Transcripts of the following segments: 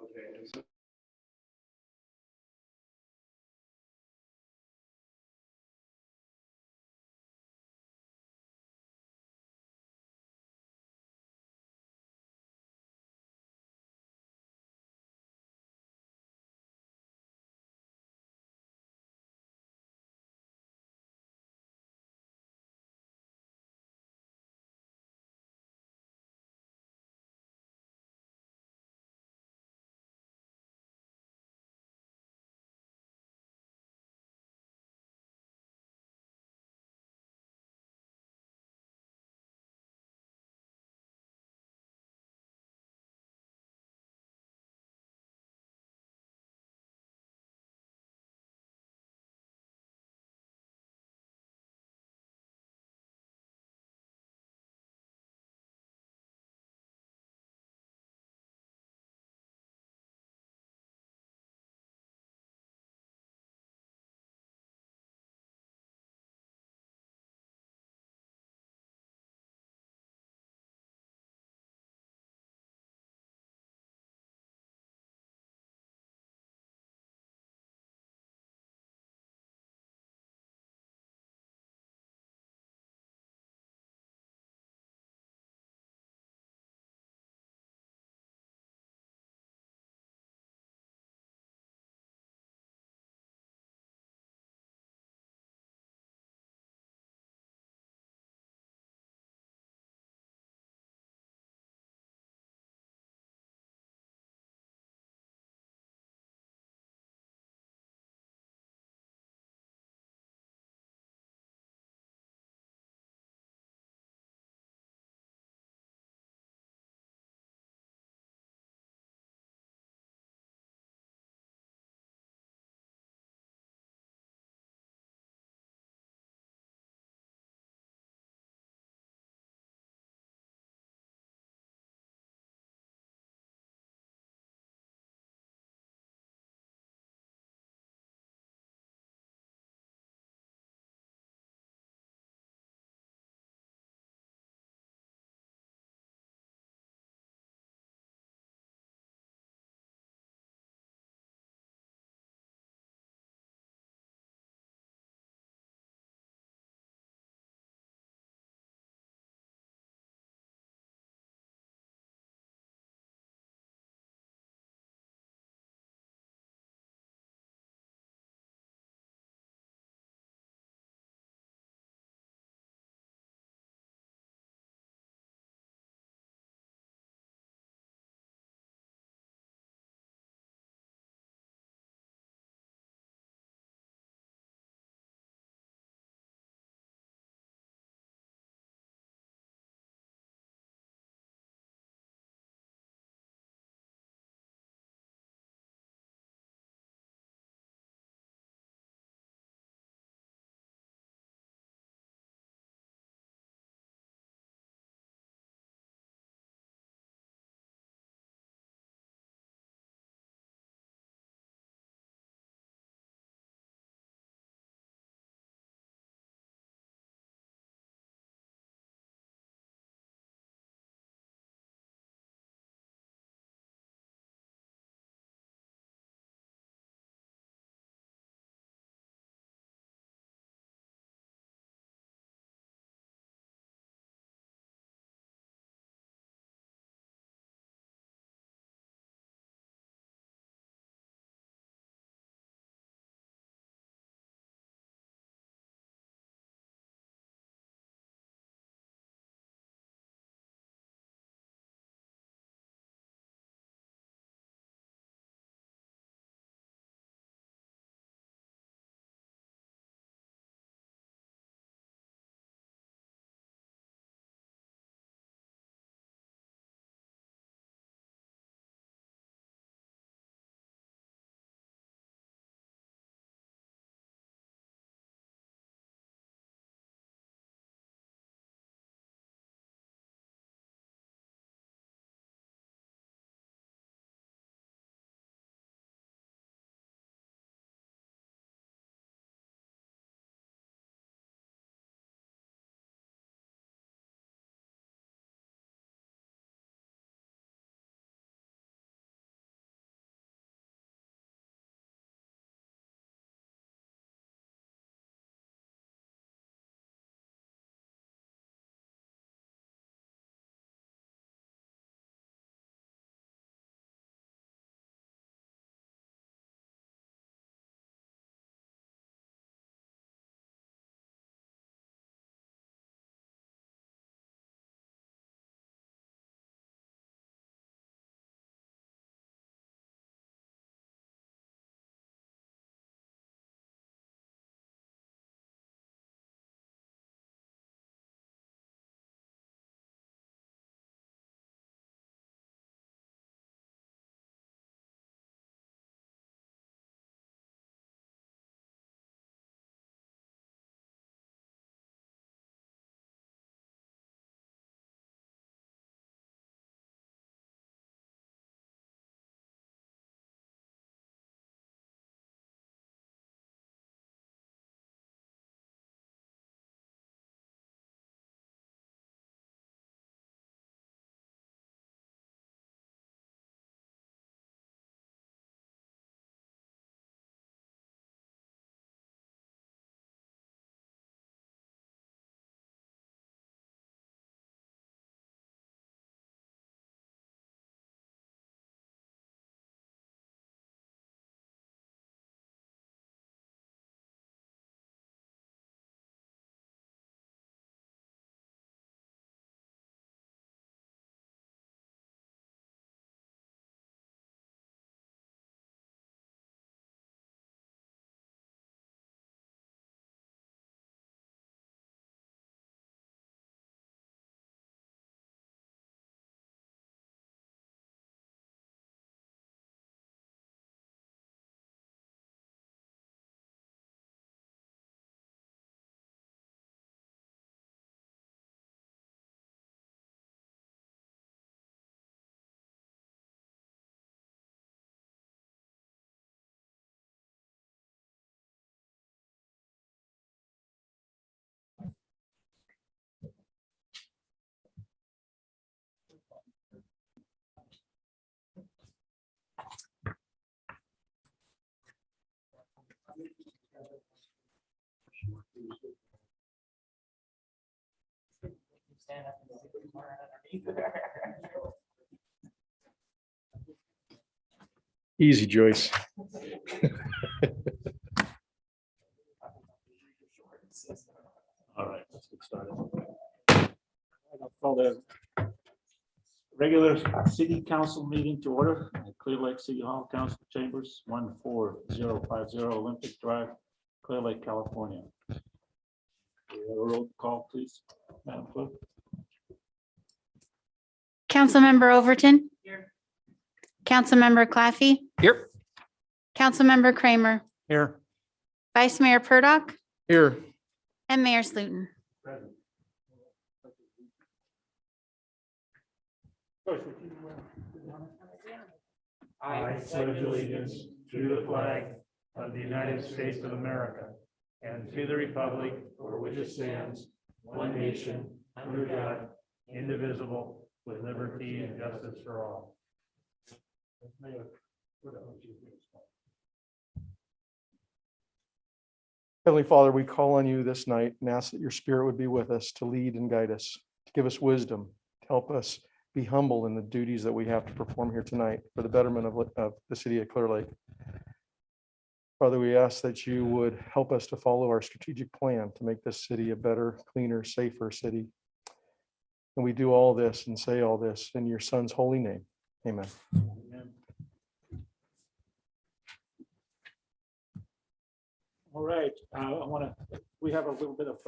Okay. And so stand up and see what's going on underneath. Easy, Joyce. All right, let's get started. I'll call the regular city council meeting to order at Clearlake City Hall Council Chambers, 14050 Olympic Drive, Clearlake, California. We have a roll call, please, Madam Clerk. Councilmember Overton. Here. Councilmember Claffey. Here. Councilmember Kramer. Here. Vice Mayor Purdock Here. and Mayor Slutin. Present. I pledge allegiance to the flag of the United States of America and to the republic for which it stands, one nation, under God, indivisible, with liberty and justice for all. Heavenly Father, we call on you this night and ask that your spirit would be with us to lead and guide us, to give us wisdom, to help us be humble in the duties that we have to perform here tonight for the betterment of the city of Clearlake. Father, we ask that you would help us to follow our strategic plan to make this city a better, cleaner, safer city. And we do all this and say all this in your son's holy name. Amen. Amen. All right, we have a little bit of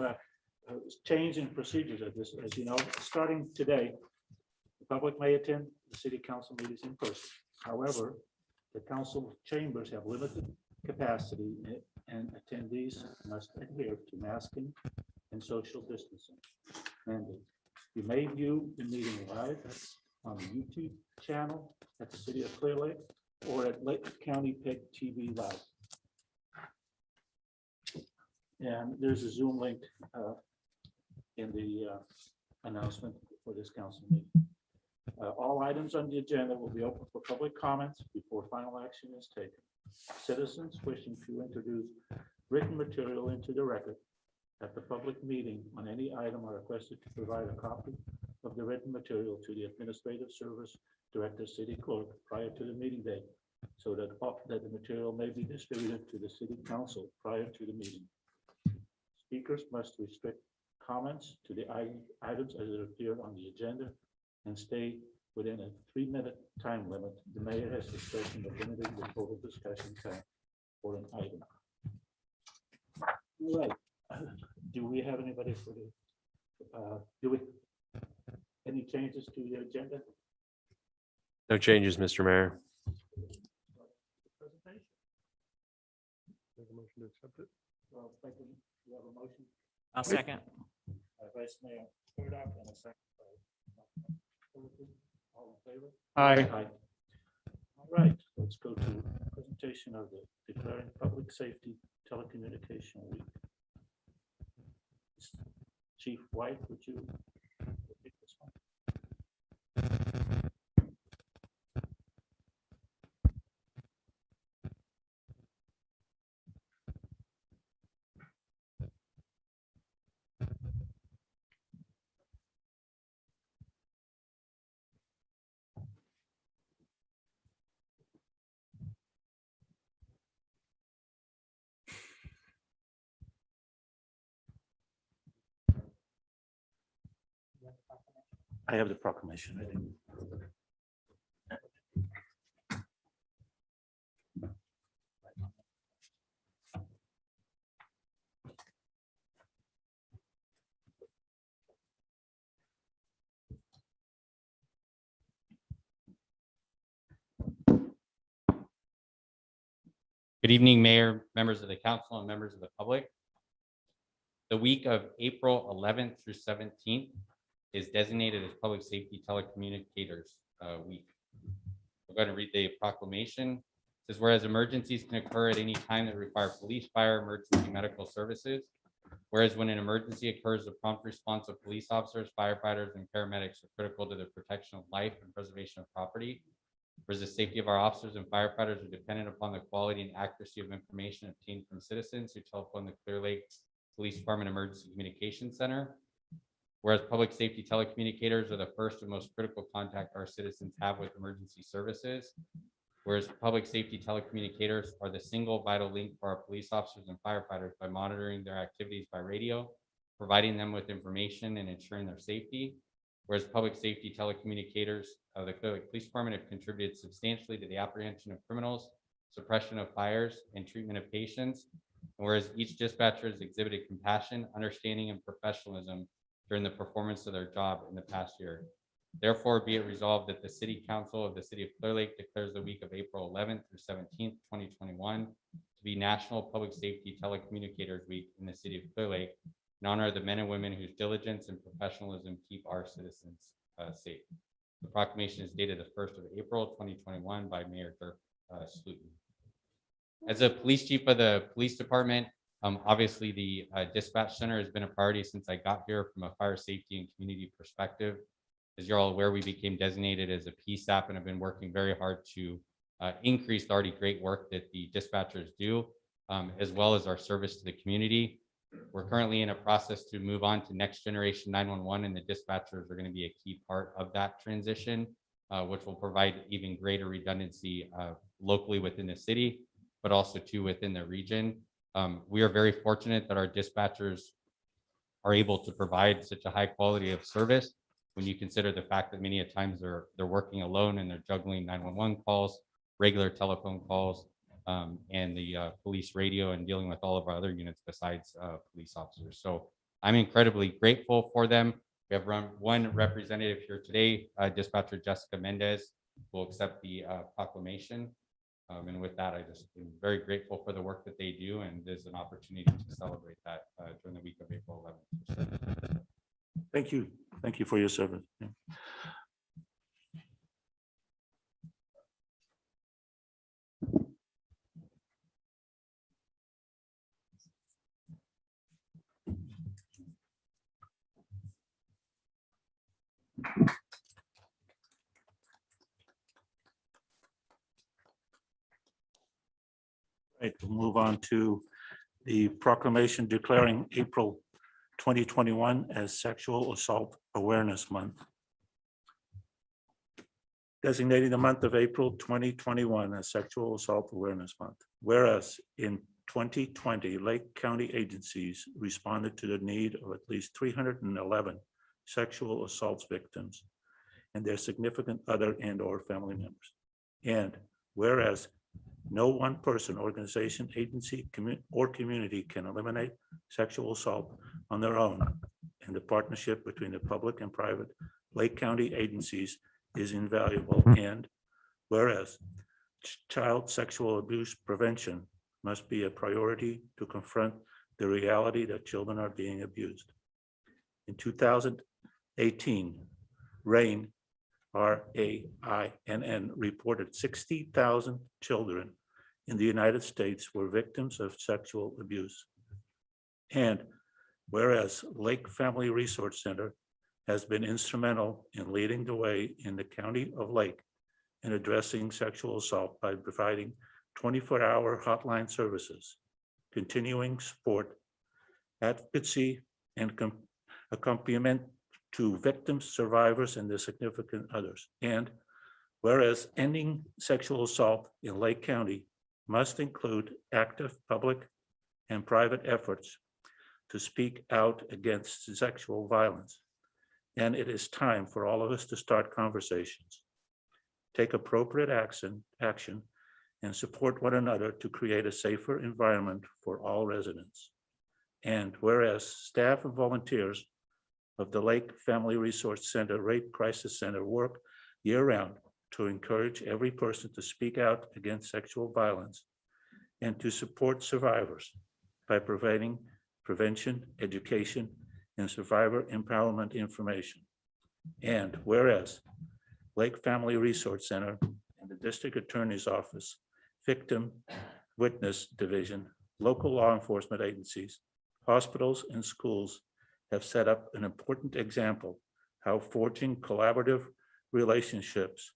change in procedures at this, as you know, starting today. The public may attend the city council meetings in person. However, the council chambers have limited capacity and attendees must adhere to masking and social distancing mandates. You may view the meeting live on the YouTube channel at the City of Clearlake or at Lake County Pick TV Live. And there's a Zoom link in the announcement for this council meeting. All items on the agenda will be open for public comments before final action is taken. Citizens wishing to introduce written material into the record at the public meeting on any item are requested to provide a copy of the written material to the Administrative Service Director, City Clerk, prior to the meeting date, so that the material may be distributed to the City Council prior to the meeting. Speakers must restrict comments to the items as it appeared on the agenda and stay within a 3-minute time limit. The mayor has discretion of limiting the total discussion time for an item. All right. Do we have anybody for the, any changes to the agenda? No changes, Mr. Mayor. Presentation. Make a motion to accept it. Well, thank you. You have a motion? I'll second. Vice Mayor Purdock and a second. All in favor? Aye. All right, let's go to presentation of the declaring public safety telecommunication week. Chief White, would you take this one? I have the proclamation. I didn't. Good evening, Mayor, members of the council, and members of the public. The week of April 11th through 17th is designated as Public Safety Telecommunicators Week. We're going to read the proclamation. It says, whereas emergencies can occur at any time that require police, fire, emergency medical services. Whereas when an emergency occurs, the prompt response of police officers, firefighters, and paramedics are critical to the protection of life and preservation of property. Whereas the safety of our officers and firefighters are dependent upon the quality and accuracy of information obtained from citizens who telephone the Clearlake Police Department Emergency Communications Center. Whereas public safety telecommunicators are the first and most critical contact our citizens have with emergency services. Whereas public safety telecommunicators are the single vital link for our police officers and firefighters by monitoring their activities by radio, providing them with information and ensuring their safety. Whereas public safety telecommunicators of the Clearlake Police Department have contributed substantially to the apprehension of criminals, suppression of fires, and treatment of patients. And whereas each dispatcher has exhibited compassion, understanding, and professionalism during the performance of their job in the past year. Therefore, be it resolved that the City Council of the City of Clearlake declares the week of April 11th through 17th, 2021 to be National Public Safety Telecommunicators Week in the City of Clearlake in honor of the men and women whose diligence and professionalism keep our citizens safe. The proclamation is dated the 1st of April, 2021 by Mayor Dirk Slutin. As a police chief of the police department, obviously the dispatch center has been a priority since I got here from a fire safety and community perspective. As you're all aware, we became designated as a PSAP and have been working very hard to increase the already great work that the dispatchers do, as well as our service to the community. We're currently in a process to move on to next generation 911, and the dispatchers are going to be a key part of that transition, which will provide even greater redundancy locally within the city, but also too within the region. We are very fortunate that our dispatchers are able to provide such a high quality of service when you consider the fact that many a times they're working alone and they're juggling 911 calls, regular telephone calls, and the police radio, and dealing with all of our other units besides police officers. So I'm incredibly grateful for them. We have one representative here today, Dispatcher Jessica Mendez, will accept the proclamation. And with that, I just am very grateful for the work that they do, and there's an opportunity to celebrate that during the week of April 11th. Thank you. Thank you for your service. Yeah. Right, we'll move on to the proclamation declaring April 2021 as Sexual Assault Awareness Month. Designating the month of April 2021 as Sexual Assault Awareness Month. Whereas in 2020, Lake County agencies responded to the need of at least 311 sexual assault victims and their significant other and/or family members. And whereas no one person, organization, agency, or community can eliminate sexual assault on their own, and the partnership between the public and private Lake County agencies is invaluable. And whereas child sexual abuse prevention must be a priority to confront the reality that children are being abused. In 2018, RAINN, RAINN, reported 60,000 children in the United States were victims of sexual abuse. And whereas Lake Family Resource Center has been instrumental in leading the way in the county of Lake in addressing sexual assault by providing 24-hour hotline services, continuing support, advocacy, and accompaniment to victims, survivors, and their significant others. And whereas ending sexual assault in Lake County must include active public and private efforts to speak out against sexual violence. And it is time for all of us to start conversations, take appropriate action, and support one another to create a safer environment for all residents. And whereas staff and volunteers of the Lake Family Resource Center Rape Crisis Center work year-round to encourage every person to speak out against sexual violence and to support survivors by providing prevention, education, and survivor empowerment information. And whereas Lake Family Resource Center and the District Attorney's Office, Victim Witness Division, local law enforcement agencies, hospitals, and schools have set up an important example how forging collaborative relationships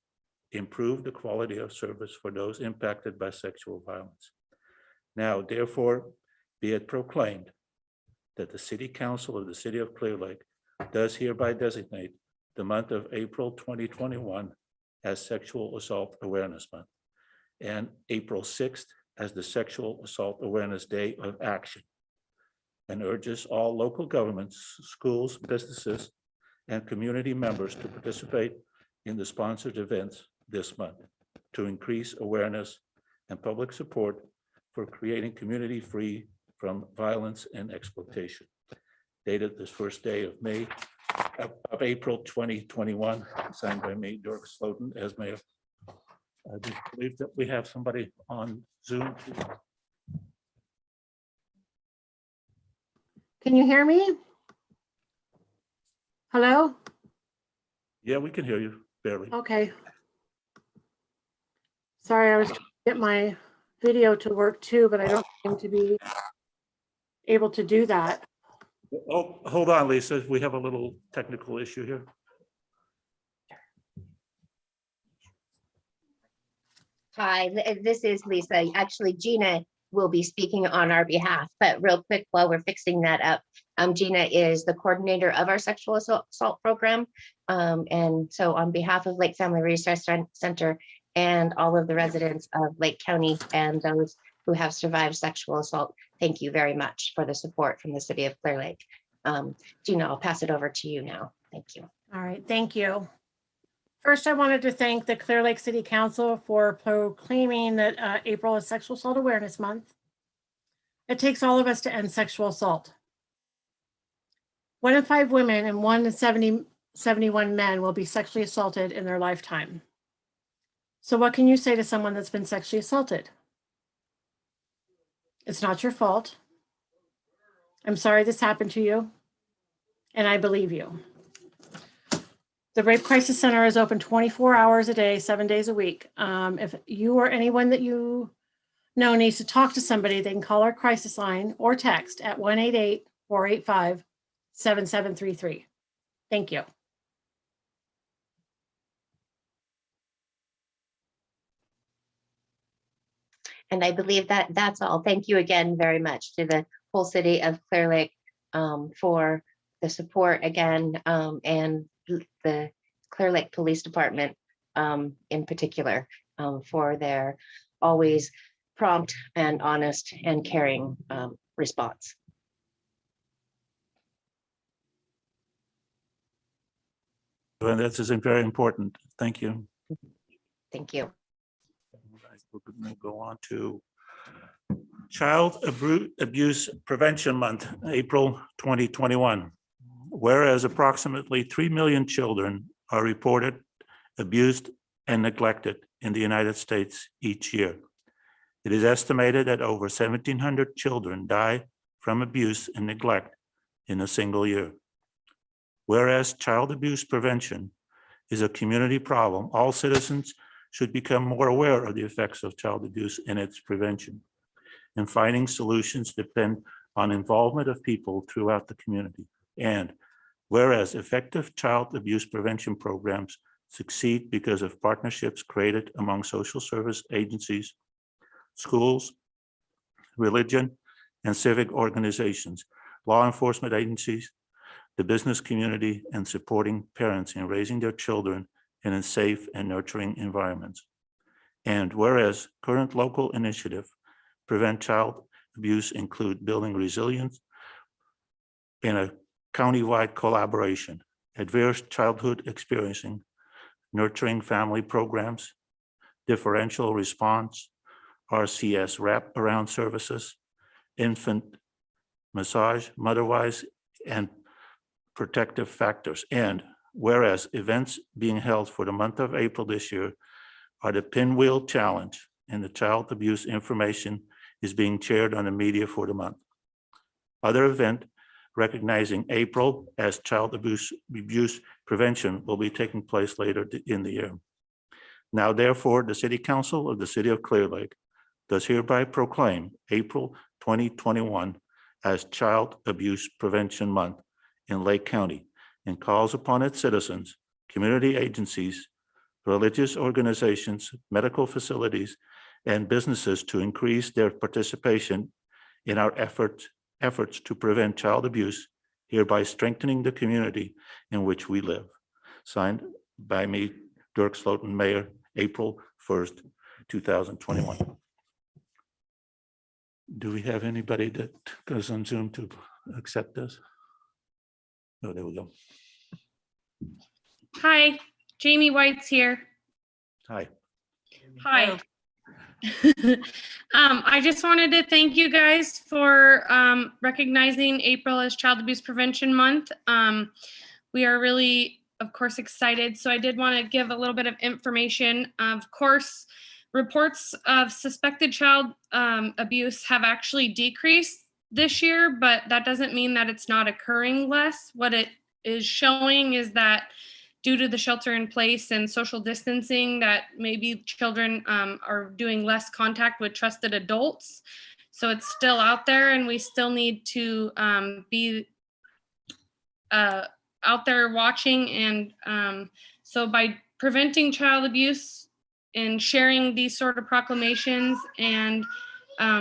improve the quality of service for those impacted by sexual violence. Now, therefore, be it proclaimed that the City Council of the City of Clearlake does hereby designate the month of April 2021 as Sexual Assault Awareness Month and April 6th as the Sexual Assault Awareness Day of Action, and urges all local governments, schools, businesses, and community members to participate in the sponsored events this month to increase awareness and public support for creating community free from violence and exploitation. Dated this first day of April 2021, signed by me, Dirk Sloten, as mayor. I do believe that we have somebody on Zoom. Can you hear me? Hello? Yeah, we can hear you barely. Okay. Sorry, I was trying to get my video to work too, but I don't seem to be able to do that. Oh, hold on, Lisa. We have a little technical issue here. Hi, this is Lisa. Actually, Gina will be speaking on our behalf, but real quick, while we're fixing that up, Gina is the coordinator of our sexual assault program. And so on behalf of Lake Family Resource Center and all of the residents of Lake County and those who have survived sexual assault, thank you very much for the support from the city of Clear Lake. Gina, I'll pass it over to you now. Thank you. All right, thank you. First, I wanted to thank the Clear Lake City Council for proclaiming that April is Sexual Assault Awareness Month. It takes all of us to end sexual assault. 1 in 5 women and 1 in 71 men will be sexually assaulted in their lifetime. So what can you say to someone that's been sexually assaulted? It's not your fault. I'm sorry this happened to you, and I believe you. The Rape Crisis Center is open 24 hours a day, 7 days a week. If you or anyone that you know needs to talk to somebody, they can call our crisis line or text at 1-888-485-7733. Thank you. And I believe that that's all. Thank you again very much to the whole city of Clear Lake for the support again, and the Clear Lake Police Department in particular for their always prompt and honest and caring response. And this is very important. Thank you. Thank you. We're going to go on to Child Abuse Prevention Month, April 2021. Whereas approximately 3 million children are reported abused and neglected in the United States each year. It is estimated that over 1,700 children die from abuse and neglect in a single year. Whereas child abuse prevention is a community problem, all citizens should become more aware of the effects of child abuse and its prevention. And finding solutions depend on involvement of people throughout the community. And whereas effective child abuse prevention programs succeed because of partnerships created among social service agencies, schools, religion, and civic organizations, law enforcement agencies, the business community, and supporting parents in raising their children in safe and nurturing environments. And whereas current local initiative prevent child abuse include building resilience in a countywide collaboration, adverse childhood experiencing, nurturing family programs, differential response, RCS wraparound services, infant massage, motherwise, and protective factors. And whereas events being held for the month of April this year are the Pinwheel Challenge, and the child abuse information is being shared on the media for the month. Other event recognizing April as child abuse prevention will be taking place later in the year. Now, therefore, the City Council of the City of Clear Lake does hereby proclaim April 2021 as Child Abuse Prevention Month in Lake County and calls upon its citizens, community agencies, religious organizations, medical facilities, and businesses to increase their participation in our efforts to prevent child abuse hereby strengthening the community in which we live. Signed by me, Dirk Slotin, Mayor, April 1st, 2021. Do we have anybody that goes on Zoom to accept this? Oh, there we go. Hi, Jamie White's here. Hi. Hi. I just wanted to thank you guys for recognizing April as Child Abuse Prevention Month. We are really, of course, excited. So I did want to give a little bit of information. Of course, reports of suspected child abuse have actually decreased this year, but that doesn't mean that it's not occurring less. What it is showing is that due to the shelter in place and social distancing, that maybe children are doing less contact with trusted adults. So it's still out there, and we still need to be out there watching. And so by preventing child abuse and sharing these sort of proclamations and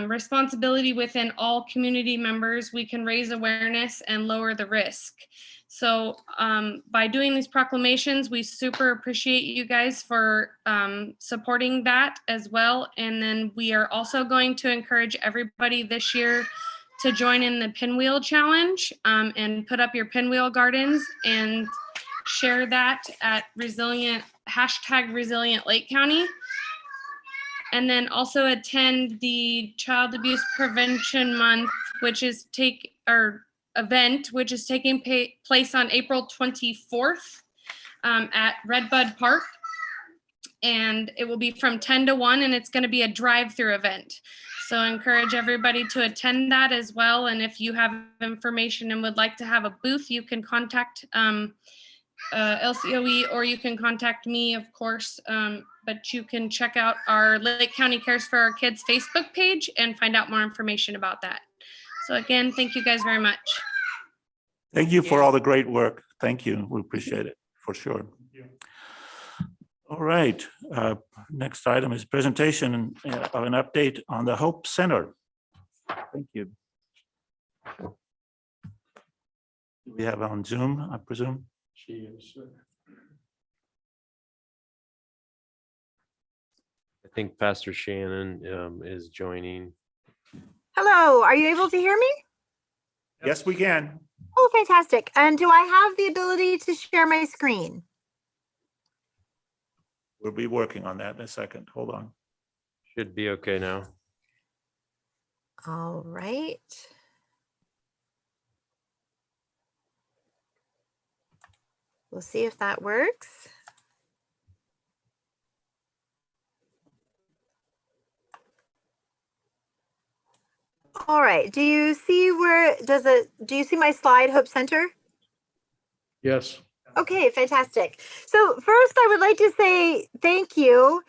responsibility within all community members, we can raise awareness and lower the risk. So by doing these proclamations, we super appreciate you guys for supporting that as well. And then we are also going to encourage everybody this year to join in the pinwheel challenge and put up your pinwheel gardens and share that at #resilient Lake County. And then also attend the Child Abuse Prevention Month, which is event, which is taking place on April 24th at Redbud Park. And it will be from 10 to 1, and it's going to be a drive-through event. So I encourage everybody to attend that as well. And if you have information and would like to have a booth, you can contact LCOE, or you can contact me, of course. But you can check out our Lake County Cares for Our Kids Facebook page and find out more information about that. So again, thank you guys very much. Thank you for all the great work. Thank you. We appreciate it for sure. All right. Next item is presentation of an update on the Hope Center. Thank you. We have on Zoom, I presume. She is. I think Pastor Shannon is joining. Hello, are you able to hear me? Yes, we can. Oh, fantastic. And do I have the ability to share my screen? We'll be working on that in a second. Hold on. Should be okay now. All right. We'll see if that works. All right. Do you see do you see my slide, Hope Center? Yes. Okay, fantastic. So first, I would like to say thank you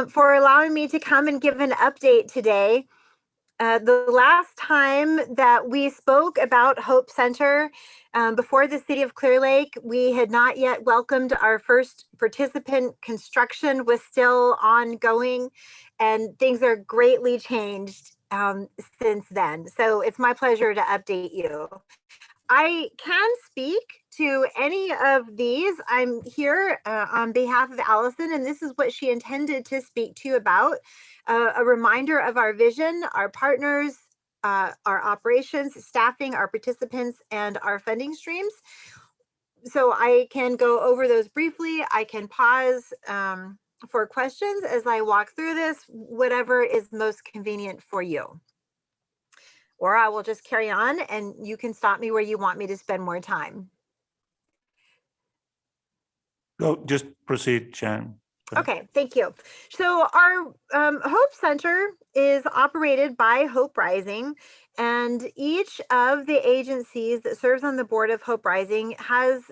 for allowing me to come and give an update today. The last time that we spoke about Hope Center before the city of Clearlake, we had not yet welcomed our first participant. Construction was still ongoing, and things are greatly changed since then. So it's my pleasure to update you. I can speak to any of these. I'm here on behalf of Allison, and this is what she intended to speak to you about. A reminder of our vision, our partners, our operations, staffing, our participants, and our funding streams. So I can go over those briefly. I can pause for questions as I walk through this, whatever is most convenient for you. Or I will just carry on and you can stop me where you want me to spend more time. Go, just proceed, Jan. Okay, thank you. So our Hope Center is operated by Hope Rising, and each of the agencies that serves on the board of Hope Rising has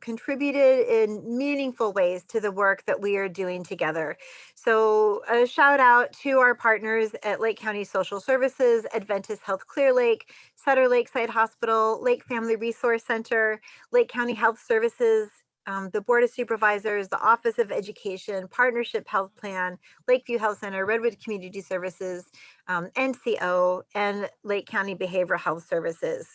contributed in meaningful ways to the work that we are doing together. So a shout out to our partners at Lake County Social Services, Adventist Health Clearlake, Sutter Lakeside Hospital, Lake Family Resource Center, Lake County Health Services, the Board of Supervisors, the Office of Education, Partnership Health Plan, Lakeview Health Center, Redwood Community Services, NCO, and Lake County Behavioral Health Services.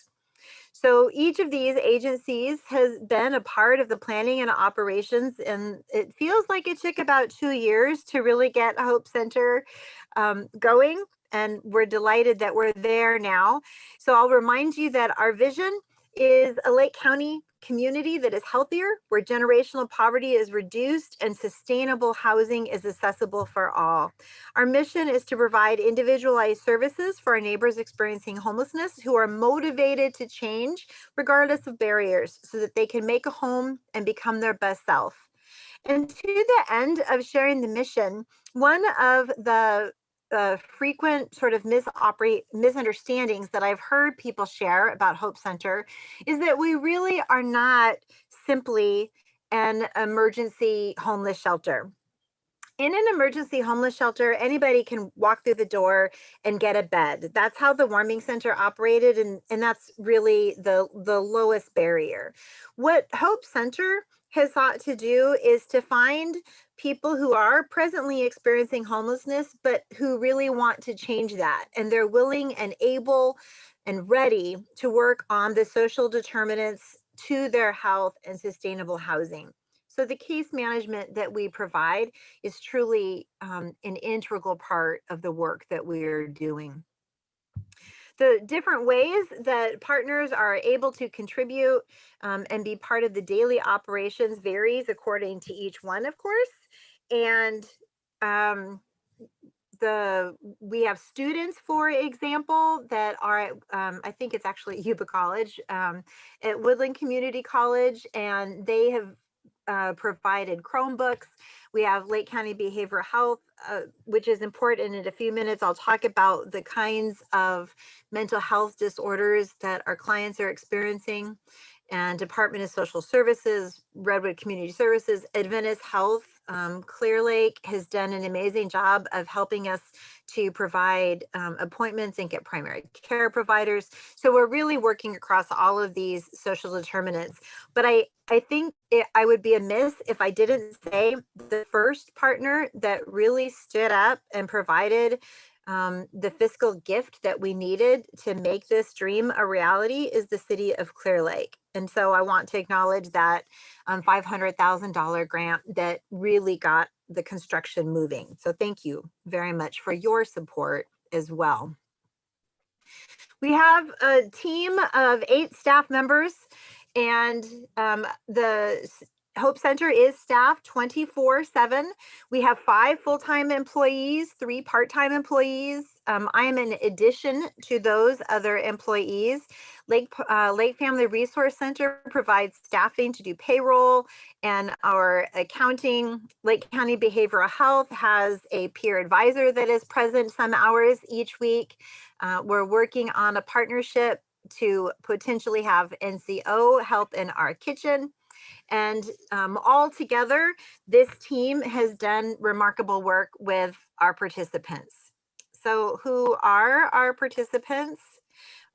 So each of these agencies has been a part of the planning and operations, and it feels like it took about 2 years to really get Hope Center going. And we're delighted that we're there now. So I'll remind you that our vision is a Lake County community that is healthier, where generational poverty is reduced and sustainable housing is accessible for all. Our mission is to provide individualized services for our neighbors experiencing homelessness who are motivated to change regardless of barriers so that they can make a home and become their best self. And to the end of sharing the mission, one of the frequent sort of misunderstandings that I've heard people share about Hope Center is that we really are not simply an emergency homeless shelter. In an emergency homeless shelter, anybody can walk through the door and get a bed. That's how the warming center operated, and that's really the lowest barrier. What Hope Center has sought to do is to find people who are presently experiencing homelessness, but who really want to change that. And they're willing and able and ready to work on the social determinants to their health and sustainable housing. So the case management that we provide is truly an integral part of the work that we're doing. The different ways that partners are able to contribute and be part of the daily operations varies according to each one, of course. And we have students, for example, that are at, I think it's actually Yuba College, at Woodland Community College, and they have provided Chromebooks. We have Lake County Behavioral Health, which is important. In a few minutes, I'll talk about the kinds of mental health disorders that our clients are experiencing. And Department of Social Services, Redwood Community Services, Adventist Health, Clearlake has done an amazing job of helping us to provide appointments and get primary care providers. So we're really working across all of these social determinants. But I think I would be amiss if I didn't say the first partner that really stood up and provided the fiscal gift that we needed to make this dream a reality is the city of Clearlake. And so I want to acknowledge that $500,000 grant that really got the construction moving. So thank you very much for your support as well. We have a team of 8 staff members, and the Hope Center is staffed 24/7. We have 5 full-time employees, 3 part-time employees. I am in addition to those other employees. Lake Family Resource Center provides staffing to do payroll and our accounting. Lake County Behavioral Health has a peer advisor that is present some hours each week. We're working on a partnership to potentially have NCO help in our kitchen. And all together, this team has done remarkable work with our participants. So who are our participants?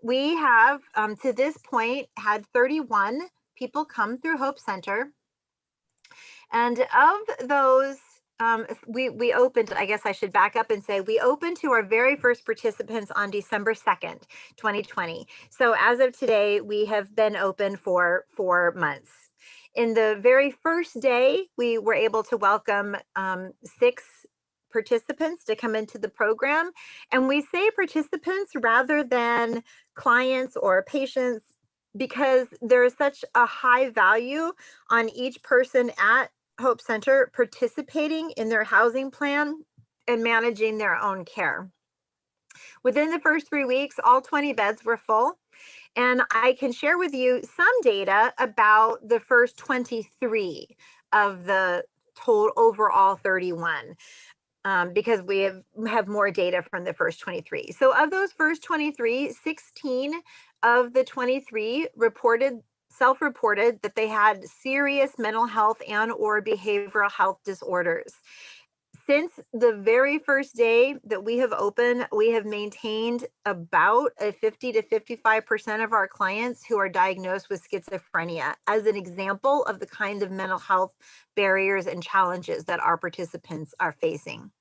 We have, to this point, had 31 people come through Hope Center. And of those, we opened, I guess I should back up and say, we opened to our very first participants on December 2nd, 2020. So as of today, we have been open for 4 months. In the very first day, we were able to welcome 6 participants to come into the program. And we say participants rather than clients or patients because there is such a high value on each person at Hope Center participating in their housing plan and managing their own care. Within the first 3 weeks, all 20 beds were full. And I can share with you some data about the first 23 of the total overall 31. Because we have more data from the first 23. So of those first 23, 16 of the 23 self-reported that they had serious mental health and or behavioral health disorders. Since the very first day that we have opened, we have maintained about a 50 to 55% of our clients who are diagnosed with schizophrenia as an example of the kind of mental health barriers and challenges that our participants are facing.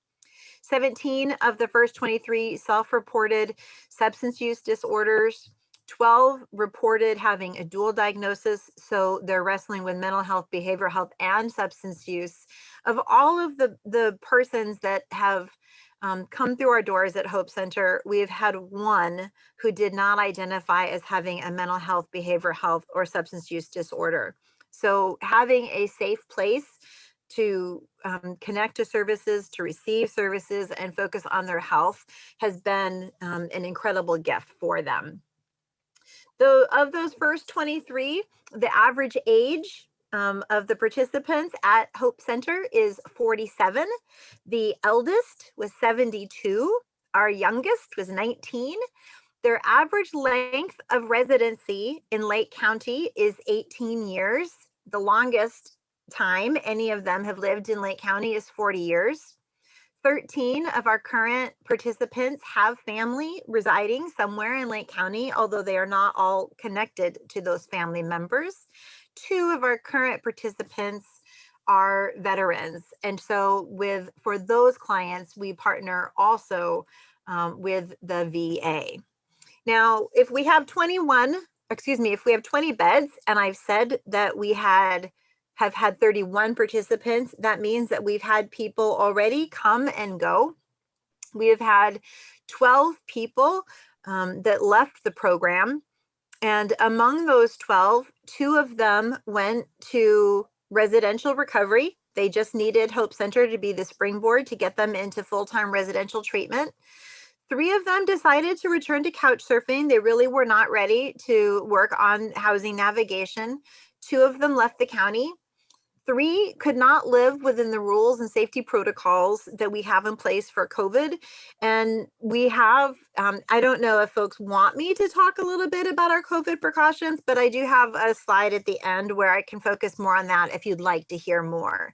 17 of the first 23 self-reported substance use disorders. 12 reported having a dual diagnosis, so they're wrestling with mental health, behavioral health, and substance use. Of all of the persons that have come through our doors at Hope Center, we've had one who did not identify as having a mental health, behavioral health, or substance use disorder. So having a safe place to connect to services, to receive services, and focus on their health has been an incredible gift for them. Of those first 23, the average age of the participants at Hope Center is 47. The eldest was 72. Our youngest was 19. Their average length of residency in Lake County is 18 years. The longest time any of them have lived in Lake County is 40 years. 13 of our current participants have family residing somewhere in Lake County, although they are not all connected to those family members. 2 of our current participants are veterans. And so for those clients, we partner also with the VA. Now, if we have 20 beds, and I've said that we have had 31 participants, that means that we've had people already come and go. We have had 12 people that left the program. And among those 12, 2 of them went to residential recovery. They just needed Hope Center to be the springboard to get them into full-time residential treatment. 3 of them decided to return to couch surfing. They really were not ready to work on housing navigation. 2 of them left the county. 3 could not live within the rules and safety protocols that we have in place for COVID. And we have, I don't know if folks want me to talk a little bit about our COVID precautions, but I do have a slide at the end where I can focus more on that if you'd like to hear more.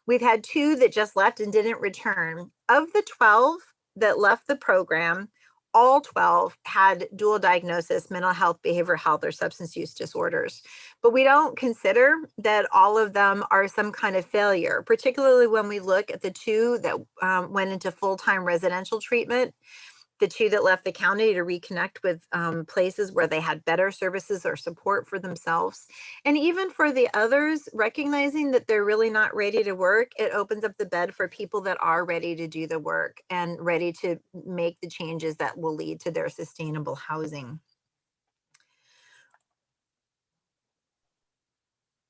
We've had 2 that just left and didn't return. Of the 12 that left the program, all 12 had dual diagnosis, mental health, behavioral health, or substance use disorders. But we don't consider that all of them are some kind of failure, particularly when we look at the 2 that went into full-time residential treatment, the 2 that left the county to reconnect with places where they had better services or support for themselves. And even for the others, recognizing that they're really not ready to work, it opens up the bed for people that are ready to do the work and ready to make the changes that will lead to their sustainable housing.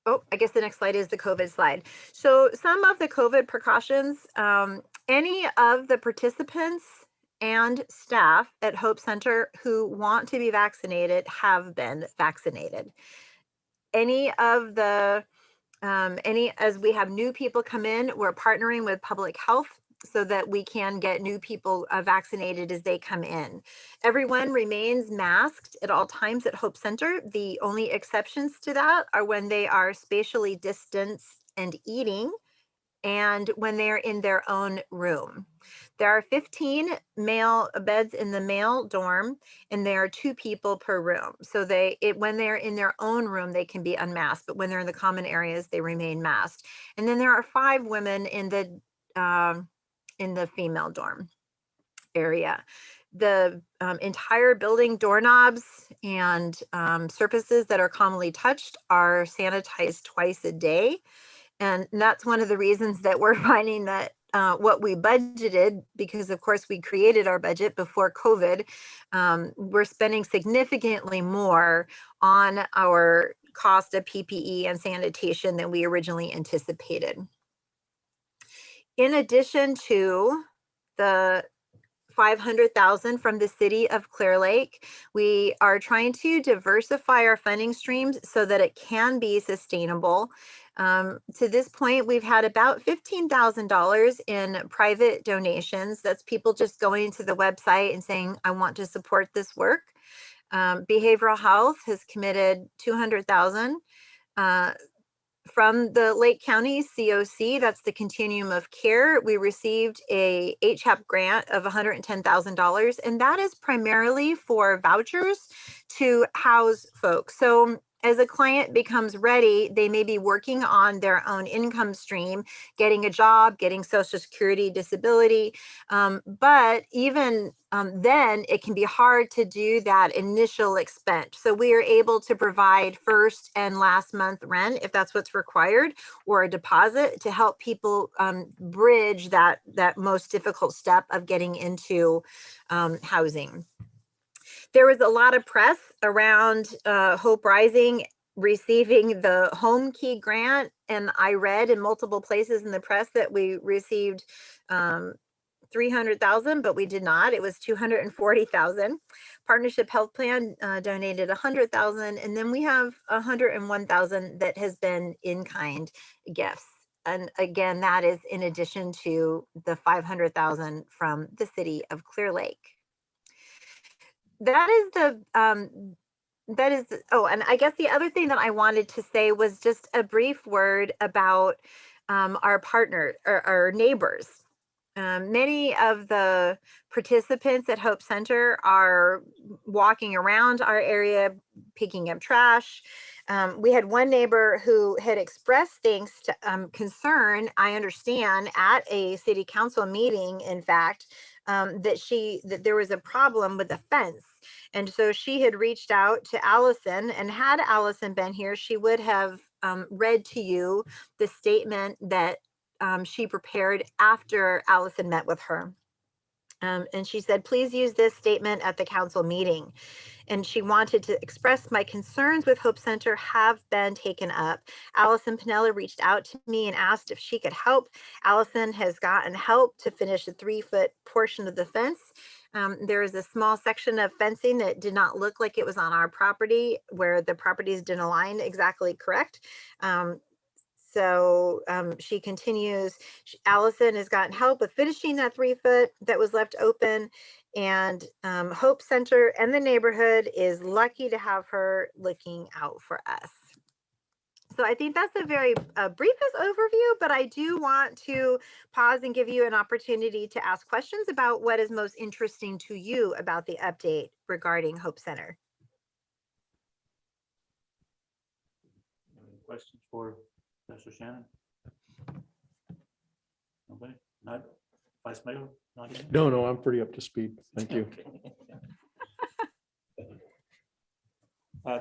Oh, I guess the next slide is the COVID slide. So some of the COVID precautions, any of the participants and staff at Hope Center who want to be vaccinated have been vaccinated. As we have new people come in, we're partnering with public health so that we can get new people vaccinated as they come in. Everyone remains masked at all times at Hope Center. The only exceptions to that are when they are spatially distanced and eating, and when they're in their own room. There are 15 male beds in the male dorm, and there are 2 people per room. So when they're in their own room, they can be unmasked, but when they're in the common areas, they remain masked. And then there are 5 women in the female dorm area. The entire building doorknobs and surfaces that are commonly touched are sanitized twice a day. And that's one of the reasons that we're finding that what we budgeted, because of course we created our budget before COVID, we're spending significantly more on our cost of PPE and sanitation than we originally anticipated. In addition to the $500,000 from the city of Clearlake, we are trying to diversify our funding streams so that it can be sustainable. To this point, we've had about $15,000 in private donations. That's people just going to the website and saying, I want to support this work. Behavioral health has committed $200,000. From the Lake County COC, that's the Continuum of Care, we received a HAP grant of $110,000, and that is primarily for vouchers to house folks. So as a client becomes ready, they may be working on their own income stream, getting a job, getting Social Security, disability. But even then, it can be hard to do that initial expense. So we are able to provide first and last month rent if that's what's required, or a deposit to help people bridge that most difficult step of getting into housing. There was a lot of press around Hope Rising receiving the Home Key grant, and I read in multiple places in the press that we received 300,000, but we did not. It was 240,000. Partnership Health Plan donated 100,000, and then we have 101,000 that has been in-kind gifts. And again, that is in addition to the 500,000 from the city of Clearlake. That is oh, and I guess the other thing that I wanted to say was just a brief word about our partner or our neighbors. Many of the participants at Hope Center are walking around our area, picking up trash. We had one neighbor who had expressed things to concern, I understand, at a city council meeting, in fact, that there was a problem with the fence. And so she had reached out to Allison, and had Allison been here, she would have read to you the statement that she prepared after Allison met with her. And she said, please use this statement at the council meeting. And she wanted to express my concerns with Hope Center have been taken up. Allison Pinella reached out to me and asked if she could help. Allison has gotten help to finish the 3-foot portion of the fence. There is a small section of fencing that did not look like it was on our property, where the properties didn't align exactly correct. So she continues, Allison has gotten help with finishing that 3-foot that was left open, and Hope Center and the neighborhood is lucky to have her looking out for us. So I think that's a very briefest overview, but I do want to pause and give you an opportunity to ask questions about what is most interesting to you about the update regarding Hope Center. Any questions for Mr. Shannon? Nobody? Not Vice Mayor? Not even? No, I'm pretty up to speed. Thank you.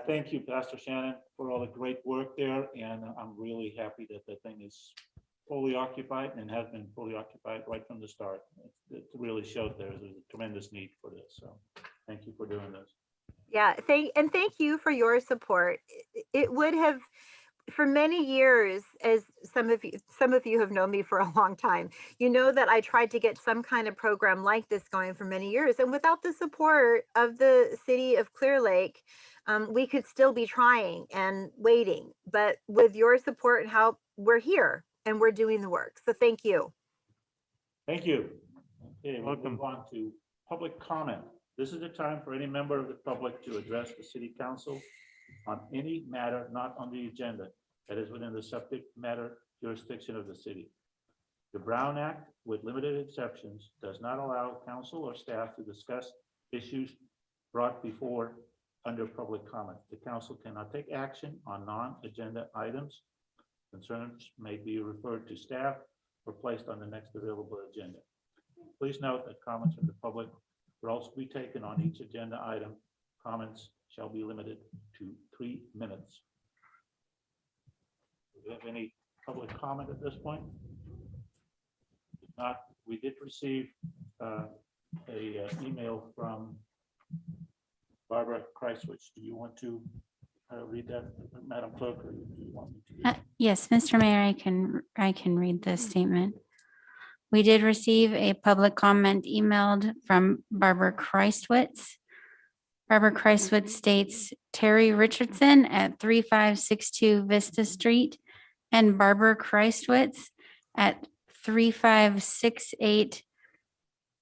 Thank you, Pastor Shannon, for all the great work there, and I'm really happy that the thing is fully occupied and has been fully occupied right from the start. It really showed there's a tremendous need for this, so thank you for doing this. Yeah, thank you for your support. It would have, for many years, as some of you have known me for a long time, you know that I tried to get some kind of program like this going for many years, and without the support of the city of Clearlake, we could still be trying and waiting. But with your support and help, we're here and we're doing the work. So thank you. Thank you. Okay, we'll move on to public comment. This is the time for any member of the public to address the city council on any matter not on the agenda that is within the subject matter jurisdiction of the city. The Brown Act, with limited exceptions, does not allow council or staff to discuss issues brought before under public comment. The council cannot take action on non-agenda items. Concerns may be referred to staff or placed on the next available agenda. Please note that comments from the public will also be taken on each agenda item. Comments shall be limited to 3 minutes. Do we have any public comment at this point? If not, we did receive an email from Barbara Kreiswitz. Do you want to read that, Madam Clerk, or do you want me to read it? Yes, Mr. Mayor, I can read this statement. We did receive a public comment emailed from Barbara Kreiswitz. Barbara Kreiswitz states Terry Richardson at 3562 Vista Street and Barbara Kreiswitz at 3568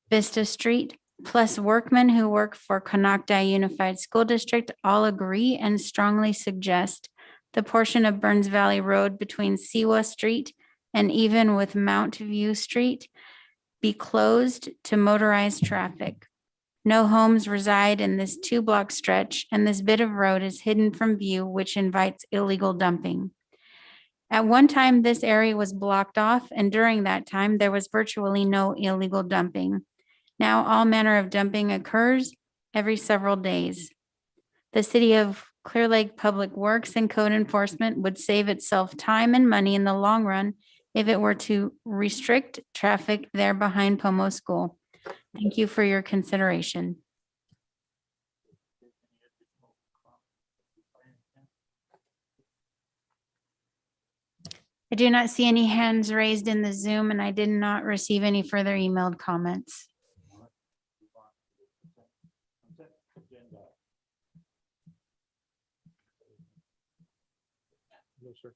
Vista Street, plus workmen who work for Canocti Unified School District, all agree and strongly suggest the portion of Burns Valley Road between Siwa Street and even with Mount View Street be closed to motorized traffic. No homes reside in this 2-block stretch, and this bit of road is hidden from view, which invites illegal dumping. At one time, this area was blocked off, and during that time, there was virtually no illegal dumping. Now, all manner of dumping occurs every several days. The city of Clearlake Public Works and Code Enforcement would save itself time and money in the long run if it were to restrict traffic there behind Pomo School. Thank you for your consideration. I do not see any hands raised in the Zoom, and I did not receive any further emailed comments. No, sir.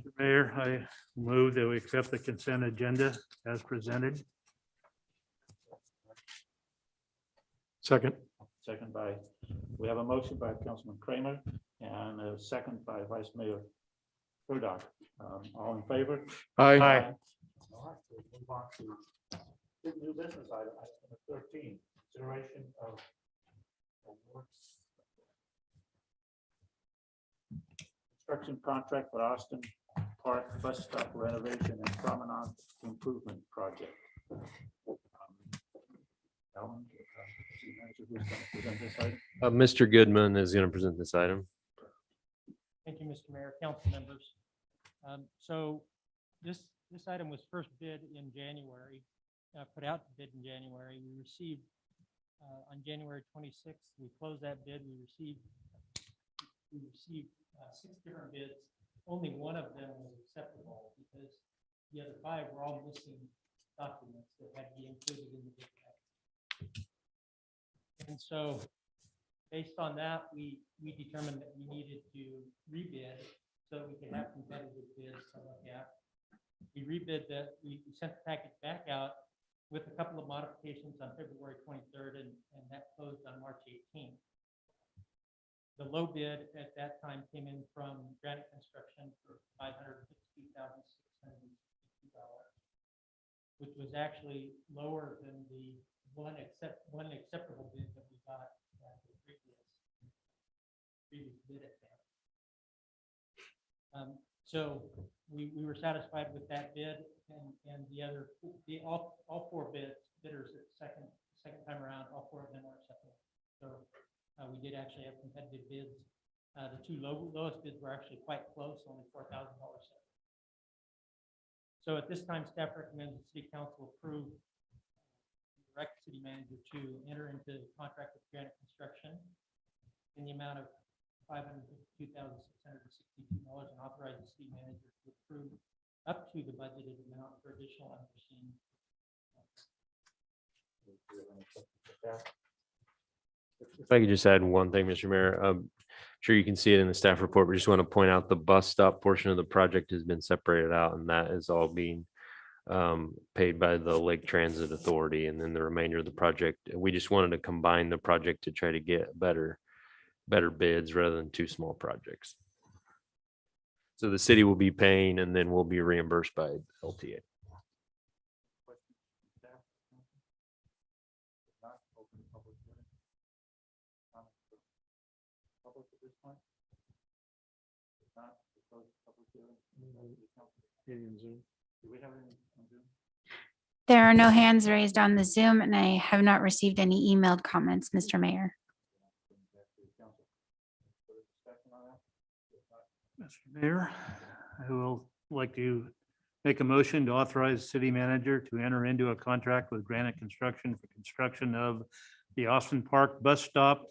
Mr. Mayor, I move that we accept the consent agenda as presented. Second. Second by, we have a motion by Councilman Kramer and a second by Vice Mayor Murdoch. All in favor? Aye. All right, we'll move on to new business item number 13, consideration of awards. Construction contract for Austin Park Bus Stop renovation and promenade improvement project. Alan, city manager, who's going to present this item? Mr. Goodman is going to present this item. Thank you, Mr. Mayor, council members. So this item was first bid in January, put out to bid in January. We received on January 26th, we closed that bid. We received 6 different bids. Only one of them was acceptable because the other 5 were all missing documents that had to be included in the bid package. And so based on that, we determined that we needed to rebid so that we could have competitive bids to look at. We rebid that, we sent the package back out with a couple of modifications on February 23rd, and that closed on March 18th. The low bid at that time came in from Granite Construction for $552,660, which was actually lower than the one acceptable bid that we got at the previous bid attempt. So we were satisfied with that bid, and all 4 bidders at the second time around, all 4 of them were acceptable. So we did actually have competitive bids. The 2 lowest bids were actually quite close, only $4,000 separate. So at this time, staff recommends the city council approve, direct city manager to enter into the contract with Granite Construction in the amount of $552,662 and authorize the city manager to approve up to the budgeted amount for additional unforeseen. If I could just add one thing, Mr. Mayor, I'm sure you can see it in the staff report. We just want to point out the bus stop portion of the project has been separated out, and that is all being paid by the Lake Transit Authority. And then the remainder of the project, we just wanted to combine the project to try to get better bids rather than 2 small projects. So the city will be paying, and then we'll be reimbursed by LTA. There are no hands raised on the Zoom, and I have not received any emailed comments, Mr. Mayor. Mr. Mayor, I will like to make a motion to authorize the city manager to enter into a contract with Granite Construction for construction of the Austin Park Bus Stop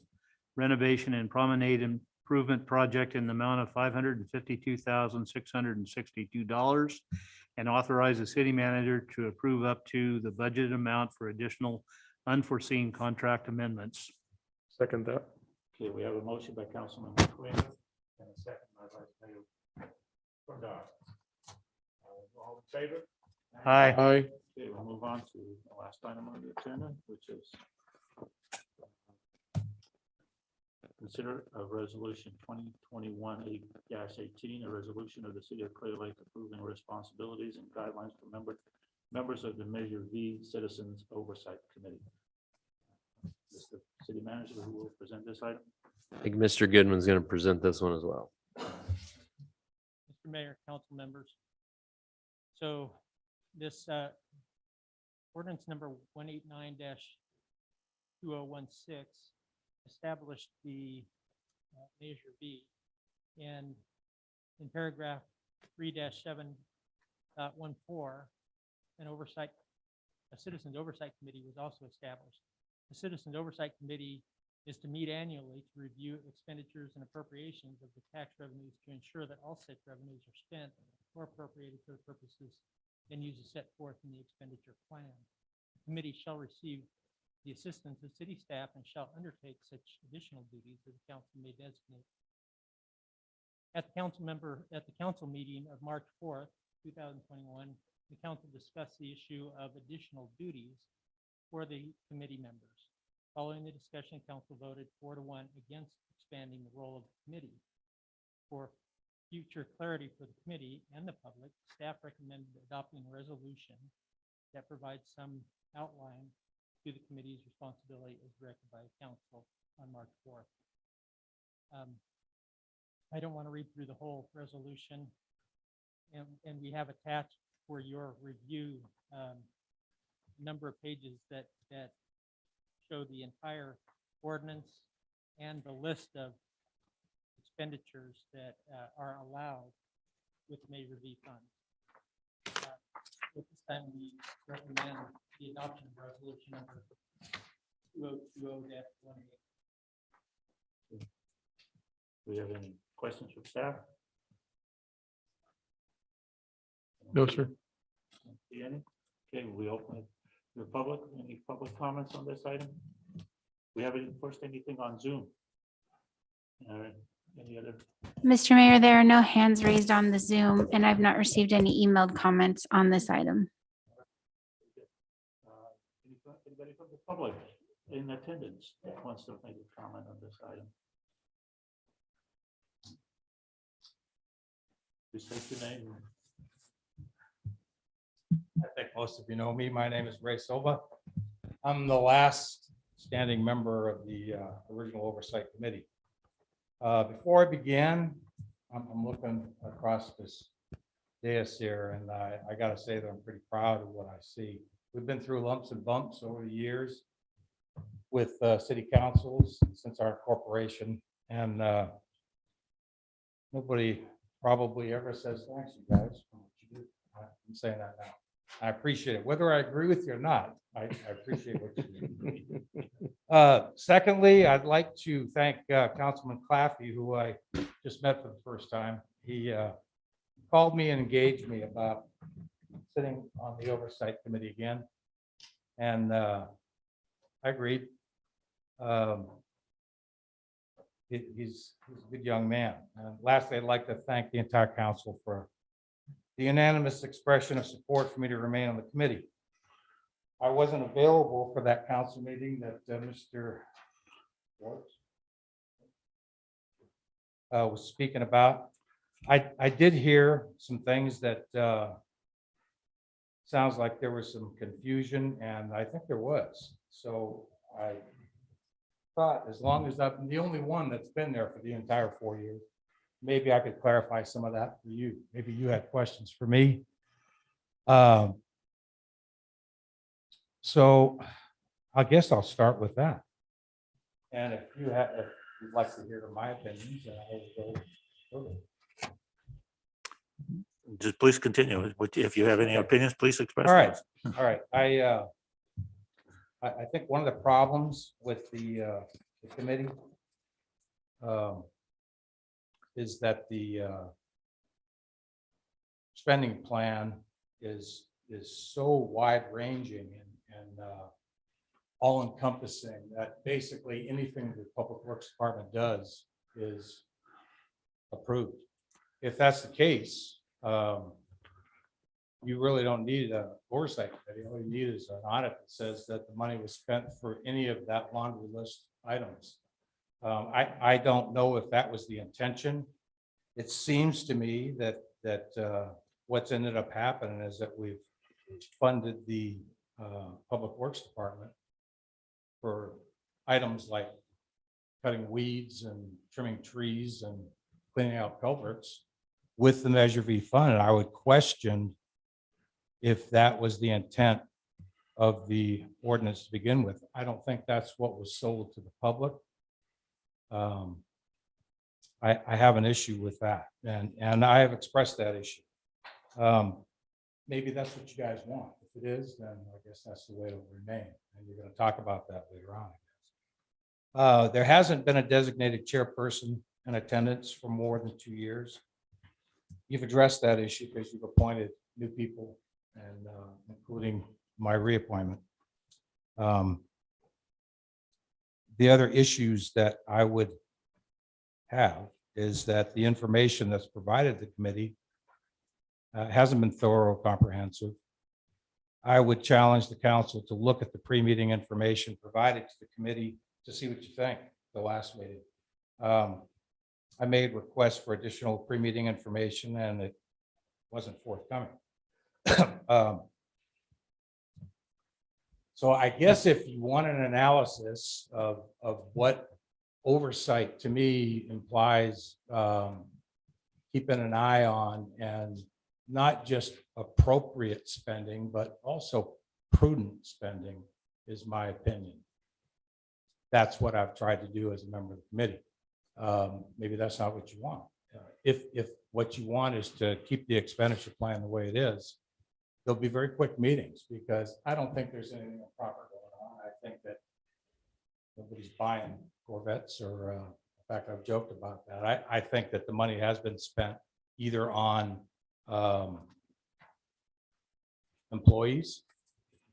renovation and promenade improvement project in the amount of $552,662, and authorize the city manager to approve up to the budgeted amount for additional unforeseen contract amendments. Second that. Okay, we have a motion by Councilman Kramer and a second by Vice Mayor Murdoch. All in favor? Aye. Aye. Okay, we'll move on to the last item on the agenda, which is Consider a resolution 2021-18, a resolution of the city of Clear Lake approving responsibilities and guidelines for members of the Measure V Citizens Oversight Committee. Is the city manager who will present this item? I think Mr. Goodman's going to present this one as well. Mr. Mayor, council members. So this ordinance number 189-2016 established the Measure B, and in paragraph 3-7.14, a citizens oversight committee was also established. The Citizens Oversight Committee is to meet annually to review expenditures and appropriations of the tax revenues to ensure that all such revenues are spent or appropriated for the purposes and uses set forth in the expenditure plan. The committee shall receive the assistance of city staff and shall undertake such additional duties that the council may designate. At the council meeting of March 4th, 2021, the council discussed the issue of additional duties for the committee members. Following the discussion, council voted 4-1 against expanding the role of the committee. For future clarity for the committee and the public, staff recommended adopting a resolution that provides some outline to the committee's responsibility as directed by the council on March 4th. I don't want to read through the whole resolution, and we have attached for your review number of pages that show the entire ordinance and the list of expenditures that are allowed with Measure V funds. At this time, we recommend the adoption of resolution number 2020-18. Do we have any questions from staff? No, sir. See any? Okay, we open it to the public. Any public comments on this item? We have anything on Zoom? Any other? Mr. Mayor, there are no hands raised on the Zoom, and I've not received any emailed comments on this item. Anybody from the public in attendance that wants to make a comment on this item? Please state your name. I think most of you know me. My name is Ray Silva. I'm the last standing member of the original Oversight Committee. Before I begin, I'm looking across this dais here, and I got to say that I'm pretty proud of what I see. We've been through lumps and bumps over the years with city councils since our corporation, and nobody probably ever says thanks, you guys, for what you do. I'm saying that now. I appreciate it. Whether I agree with you or not, I appreciate what you do. Secondly, I'd like to thank Councilman Claffey, who I just met for the first time. He called me and engaged me about sitting on the Oversight Committee again. And I agreed. He's a good young man. And lastly, I'd like to thank the entire council for the unanimous expression of support for me to remain on the committee. I wasn't available for that council meeting that Mr. Was speaking about. I did hear some things that sounds like there was some confusion, and I think there was. So I thought, as long as I'm the only one that's been there for the entire 4 years, maybe I could clarify some of that for you. Maybe you had questions for me. So I guess I'll start with that. And if you'd like to hear my opinions, then I will go further. Just please continue. If you have any opinions, please express. All right, those. all right. I think one of the problems with the committee is that the spending plan is so wide ranging and all encompassing that basically anything the Public Works Department does is approved. If that's the case, you really don't need an oversight committee. All you need is an audit that says that the money was spent for any of that laundry list items. I don't know if that was the intention. It seems to me that what's ended up happening is that we've funded the Public Works Department for items like cutting weeds and trimming trees and cleaning out culverts with the Measure V fund. And I would question if that was the intent of the ordinance to begin with. I don't think that's what was sold to the public. I have an issue with that, and I have expressed that issue. Maybe that's what you guys want. If it is, then I guess that's the way it will remain. And you're going to talk about that later on. There hasn't been a designated chairperson in attendance for more than 2 years. You've addressed that issue because you've appointed new people, and including my reappointment. The other issues that I would have is that the information that's provided to the committee hasn't been thorough or comprehensive. I would challenge the council to look at the pre-meeting information provided to the committee to see what you think the last meeting. I made requests for additional pre-meeting information and it wasn't forthcoming. So I guess if you want an analysis of what oversight to me implies keeping an eye on, and not just appropriate spending, but also prudent spending is my opinion. That's what I've tried to do as a member of the committee. Maybe that's not what you want. If what you want is to keep the expenditure plan the way it is, there'll be very quick meetings because I don't think there's anything improper going on. I think that nobody's buying Corvettes or, in fact, I've joked about that. I think that the money has been spent either on employees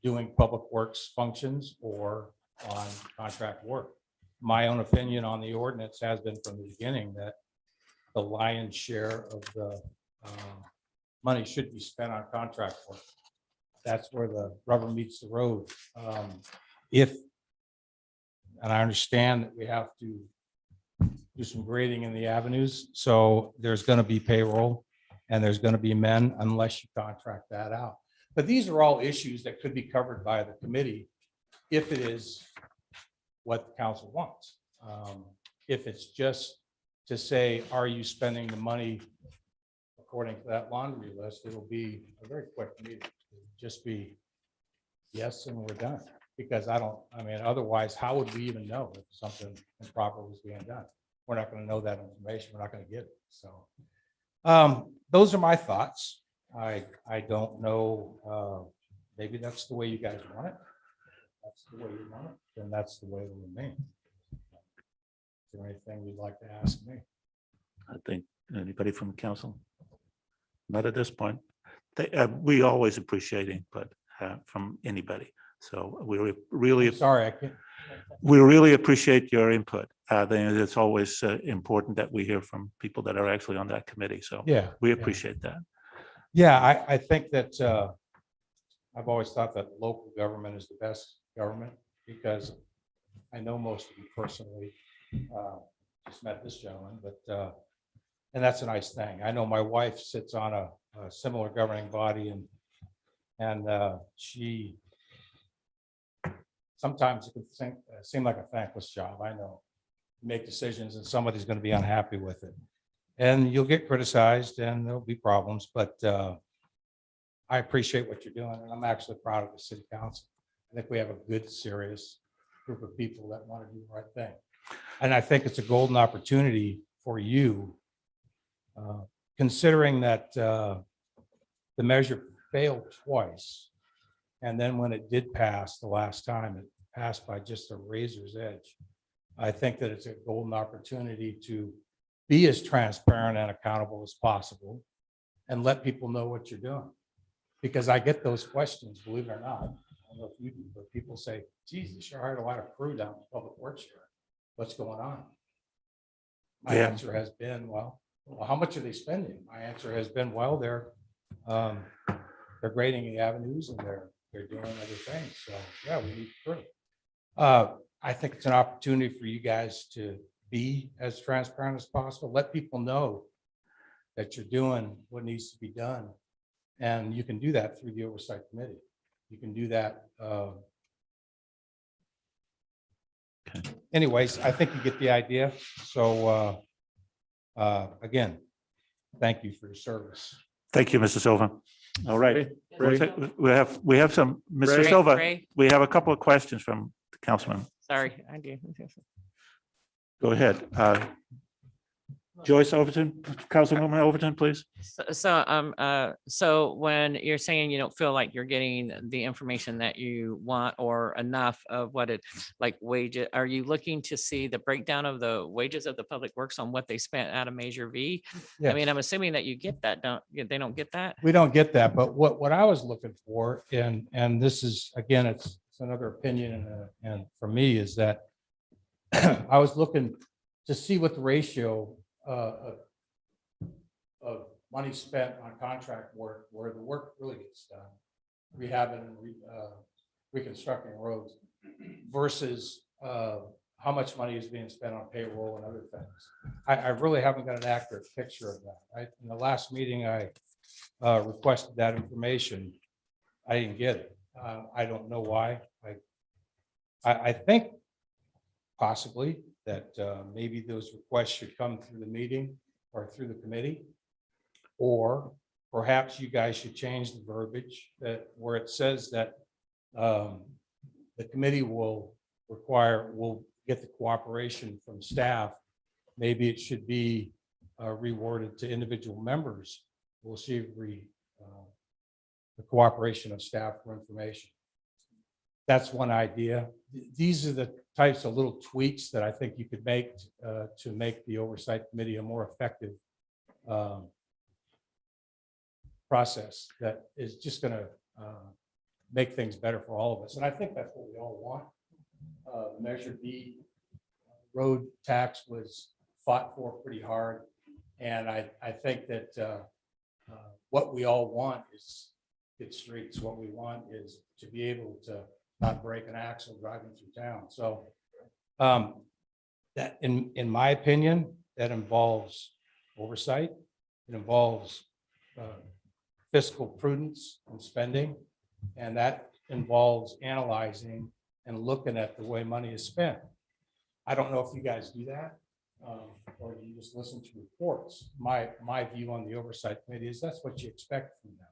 doing public works functions or on contract work. My own opinion on the ordinance has been from the beginning that the lion's share of the money should be spent on contract work. That's where the rubber meets the road. And I understand that we have to do some grading in the avenues. So there's going to be payroll and there's going to be men unless you contract that out. But these are all issues that could be covered by the committee if it is what the council wants. If it's just to say, are you spending the money according to that laundry list, it'll be a very quick meeting. It'll just be yes, and we're done. Because otherwise, how would we even know if something improper was being done? We're not going to know that information. We're not going to get it. So those are my thoughts. I don't know. Maybe that's the way you guys want it. That's the way you want it. Then that's the way it will remain. Is there anything you'd like to ask me? I think anybody from the council? Not at this point. We always appreciate input from anybody. So we really, Sorry, I can't. we really appreciate your input. Then it's always important that we hear from people that are actually on that committee. So Yeah, we appreciate that. Yeah, I think that I've always thought that local government is the best government because I know most of you personally. Just met this gentleman, but and that's a nice thing. I know my wife sits on a similar governing body, and she sometimes it can seem like a thankless job. I know, you make decisions and somebody's going to be unhappy with it, and you'll get criticized, and there'll be problems. But I appreciate what you're doing, and I'm actually proud of the city council. I think we have a good, serious group of people that want to do the right thing. And I think it's a golden opportunity for you, considering that the measure failed twice. And then when it did pass the last time, it passed by just a razor's edge. I think that it's a golden opportunity to be as transparent and accountable as possible and let people know what you're doing. Because I get those questions, believe it or not. I don't know if you do, but people say, geez, you sure hired a lot of crew down in public works here. What's going on? My answer has been, well, how much are they spending? My answer has been, well, they're grading the avenues and they're doing other things. So yeah, we need crew. I think it's an opportunity for you guys to be as transparent as possible. Let people know that you're doing what needs to be done. And you can do that through the oversight committee. You can do that. Anyways, I think you get the idea. So again, thank you for your service. Thank you, Mr. Silva. All right. Ray, We have some, Mr. Ray? Silva, Ray? we have a couple of questions from the councilman. Sorry, I do. Go ahead. Joyce Overton, Councilwoman Overton, please. So when you're saying you don't feel like you're getting the information that you want or enough of what it, like wages, are you looking to see the breakdown of the wages of the public works on what they spent out of Measure V? I mean, I'm assuming that you get that, they don't get that? We don't get that, but what I was looking for, and this is, again, it's another opinion, and for me is that I was looking to see what the ratio of money spent on contract work, where the work really gets done, rehabbing and reconstructing roads, versus how much money is being spent on payroll and other things. I really haven't got an accurate picture of that. In the last meeting, I requested that information. I didn't get it. I don't know why. I think possibly that maybe those requests should come through the meeting or through the committee, or perhaps you guys should change the verbiage that where it says that the committee will get the cooperation from staff. Maybe it should be reworded to individual members. We'll see the cooperation of staff for information. That's one idea. These are the types of little tweaks that I think you could make to make the oversight committee a more effective process that is just going to make things better for all of us. And I think that's what we all want. Measure B road tax was fought for pretty hard. And I think that what we all want is good streets. What we want is to be able to not break an axle driving through town. So that in my opinion, that involves oversight. It involves fiscal prudence and spending. And that involves analyzing and looking at the way money is spent. I don't know if you guys do that or you just listen to reports. My view on the oversight committee is that's what you expect from them.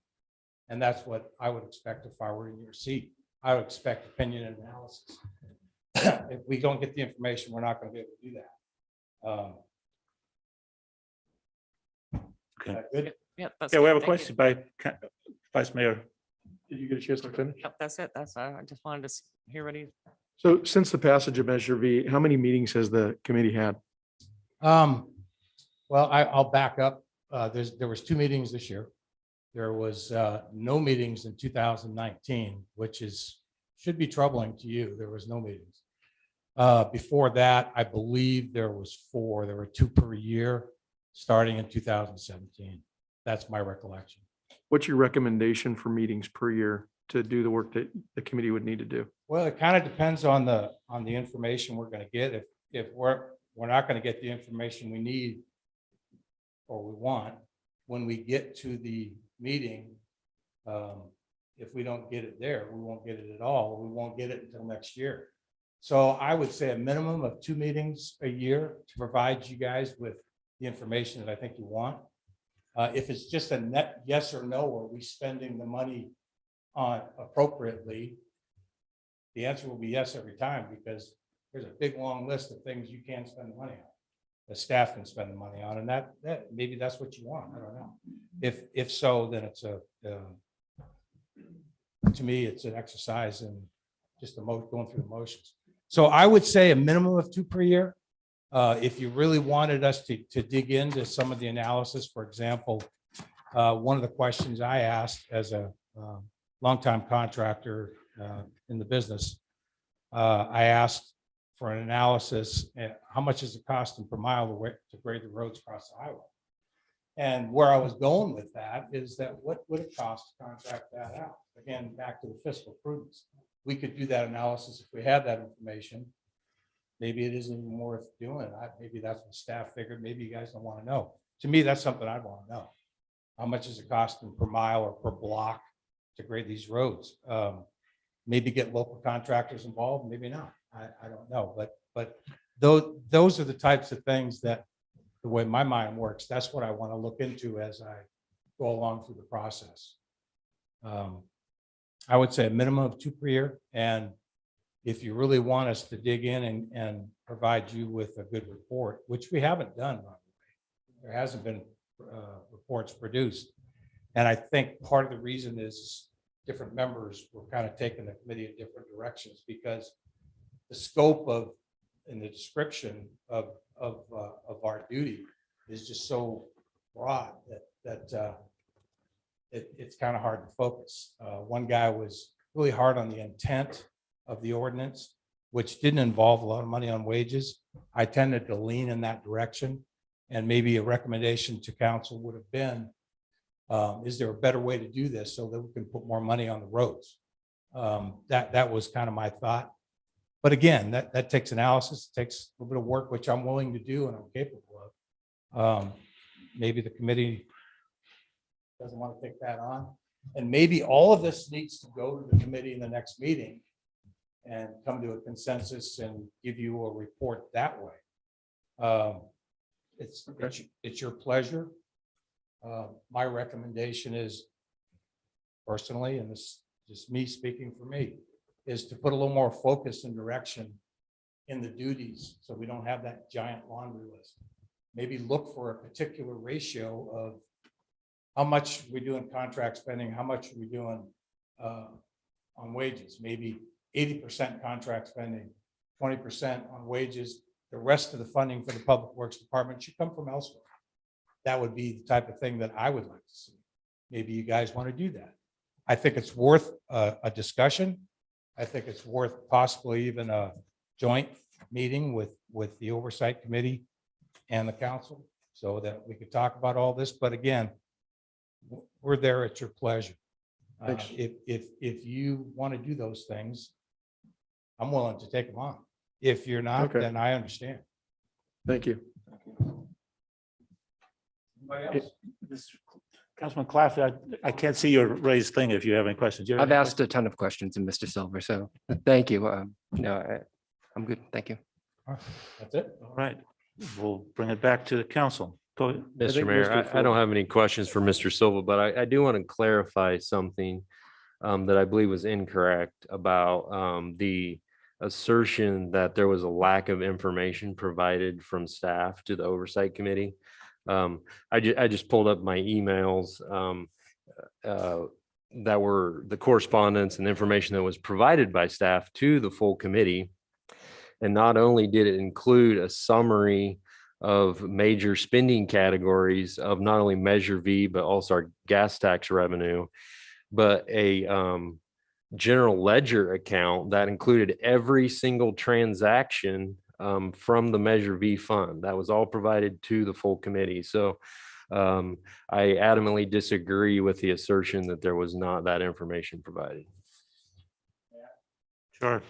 And that's what I would expect if I were in your seat. I would expect opinion and analysis. If we don't get the information, we're not going to be able to do that. Okay. Good. Yep. That's Yeah, we good. have a Thank you. question by Vice Mayor. did you get a chance to finish? Yep, that's it. That's, I just wanted to hear what he, So since the passage of Measure V, how many meetings has the committee had? Well, I'll back up. There was 2 meetings this year. There was no meetings in 2019, which should be troubling to you. There was no meetings. Before that, I believe there was 4. There were 2 per year, starting in 2017. That's my recollection. What's your recommendation for meetings per year to do the work that the committee would need to do? Well, it kind of depends on the information we're going to get. If we're not going to get the information we need or we want when we get to the meeting, if we don't get it there, we won't get it at all. We won't get it until next year. So I would say a minimum of 2 meetings a year to provide you guys with the information that I think you want. If it's just a net yes or no, are we spending the money on appropriately? The answer will be yes every time, because there's a big long list of things you can spend the money on. The staff can spend the money on, and that maybe that's what you want. I don't know. If so, then it's to me, it's an exercise in just going through the motions. So I would say a minimum of 2 per year. If you really wanted us to dig into some of the analysis, for example, one of the questions I asked as a longtime contractor in the business, I asked for an analysis, how much is it costing per mile to grade the roads across the highway? And where I was going with that is that what would it cost to contract that out? Again, back to the fiscal prudence. We could do that analysis if we had that information. maybe it isn't even worth doing. Maybe that's what staff figured. Maybe you guys don't want to know. To me, that's something I'd want to know. How much is it costing per mile or per block to grade these roads? Maybe get local contractors involved, maybe not. I don't know, but those are the types of things that, the way my mind works, that's what I want to look into as I go along through the process. I would say a minimum of 2 per year. And if you really want us to dig in and provide you with a good report, which we haven't done, by the way, there hasn't been reports produced. And I think part of the reason is different members were kind of taking the committee in different directions, because the scope of and the description of our duty is just so broad that it's kind of hard to focus. One guy was really hard on the intent of the ordinance, which didn't involve a lot of money on wages. I tended to lean in that direction, and maybe a recommendation to council would have been, is there a better way to do this so that we can put more money on the roads? That was kind of my thought. But again, that takes analysis, takes a little bit of work, which I'm willing to do and I'm capable of. Maybe the committee doesn't want to take that on. And maybe all of this needs to go to the committee in the next meeting and come to a consensus and give you a report that way. It's your pleasure. My recommendation is, personally, and this is just me speaking for me, is to put a little more focus and direction in the duties so we don't have that giant laundry list. Maybe look for a particular ratio of how much we do in contract spending, how much are we doing on wages. Maybe 80% contract spending, 20% on wages. The rest of the funding for the Public Works Department should come from elsewhere. That would be the type of thing that I would like to see. Maybe you guys want to do that. I think it's worth a discussion. I think it's worth possibly even a joint meeting with the Oversight Committee and the council so that we could talk about all this. But again, we're there at your pleasure. If you want to do those things, I'm willing to take them on. If you're not, then I understand. Thank you. Anybody else? Councilman Claffey, I can't see your raised thing if you have any questions. Do you have I've any asked a ton of questions of Mr. Silver, so thank you. I'm good. Thank you. That's it. questions? All right, we'll bring it back to the council. Go ahead. Mr. Mayor, I don't have any questions for Mr. Silva, but I do want to clarify something that I believe was incorrect about the assertion that there was a lack of information provided from staff to the Oversight Committee. I just pulled up my emails that were the correspondence and information that was provided by staff to the full committee. And not only did it include a summary of major spending categories of not only Measure V, but also our gas tax revenue, but a general ledger account that included every single transaction from the Measure V fund. That was all provided to the full committee. So I adamantly disagree with the assertion that there was not that information provided. Sure.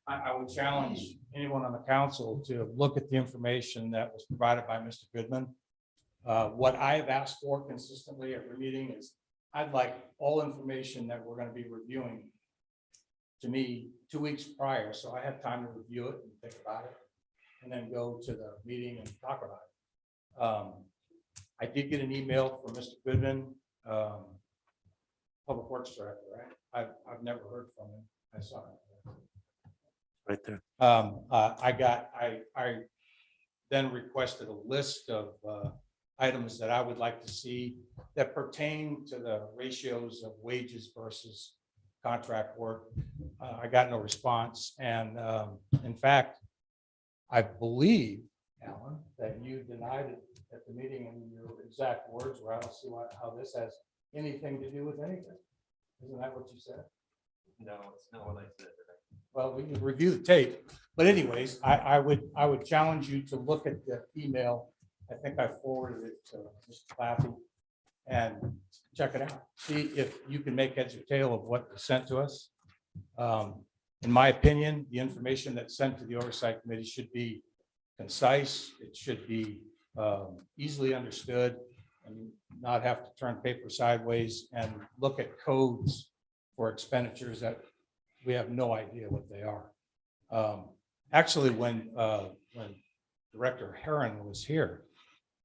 I would challenge anyone on the council to look at the information that was provided by Mr. Goodman. What I have asked for consistently at the meeting is I'd like all information that we're going to be reviewing to me 2 weeks prior, so I have time to review it and think about it, and then go to the meeting and talk about it. I did get an email from Mr. Goodman, Public Works Director, right? I've never heard from him. I saw it. Right there. I then requested a list of items that I would like to see that pertain to the ratios of wages versus contract work. I got no response. And in fact, I believe, Alan, that you denied it at the meeting, and your exact words were, I don't see how this has anything to do with anything. Isn't that what you said? No, it's not what I said. Well, we can review the tape, but anyways, I would challenge you to look at the email. I think I forwarded it to Mr. Claffey, and check it out. See if you can make heads or tail of what was sent to us. In my opinion, the information that's sent to the Oversight Committee should be concise. It should be easily understood and not have to turn paper sideways and look at codes for expenditures that we have no idea what they are. Actually, when Director Herron was here,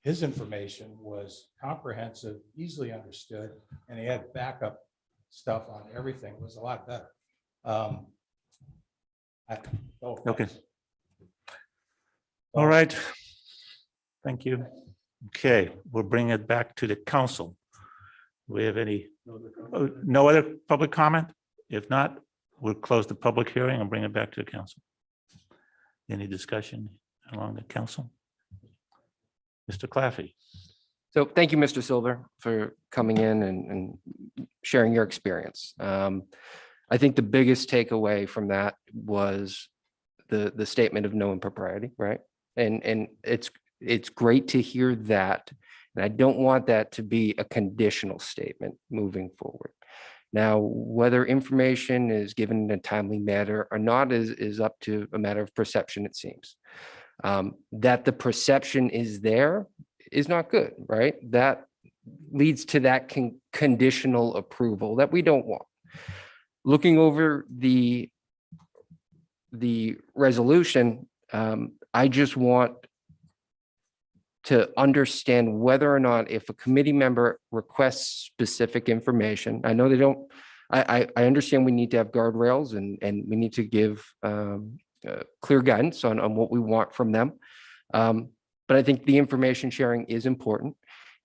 his information was comprehensive, easily understood, and he had backup stuff on everything. It was a lot better. Okay. All right. Thank you. Okay, we'll bring it back to the council. Do we have any, no other public comment? If not, we'll close the public hearing and bring it back to the council. Any discussion along the council? Mr. Claffey. So thank you, Mr. Silver, for coming in and sharing your experience. I think the biggest takeaway from that was the statement of no impropriety, right? And it's great to hear that. And I don't want that to be a conditional statement moving forward. Now, whether information is given in a timely manner or not is up to a matter of perception, it seems. That the perception is there is not good, right? That leads to that conditional approval that we don't want. Looking over the resolution, I just want to understand whether or not if a committee member requests specific information, I know they don't, I understand we need to have guardrails and we need to give clear guidance on what we want from them. But I think the information sharing is important.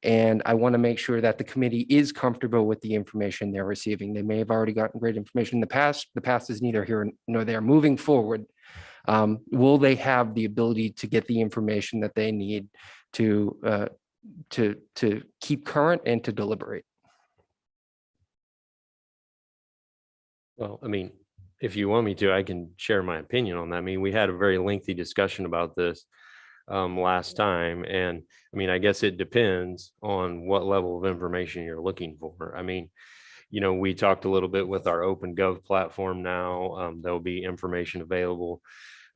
And I want to make sure that the committee is comfortable with the information they're receiving. They may have already gotten great information in the past. The past is neither here nor there. Moving forward, will they have the ability to get the information that they need to keep current and to deliberate? Well, I mean, if you want me to, I can share my opinion on that. I mean, we had a very lengthy discussion about this last time. And I mean, I guess it depends on what level of information you're looking for. I mean, you know, we talked a little bit with our OpenGov platform now. There'll be information available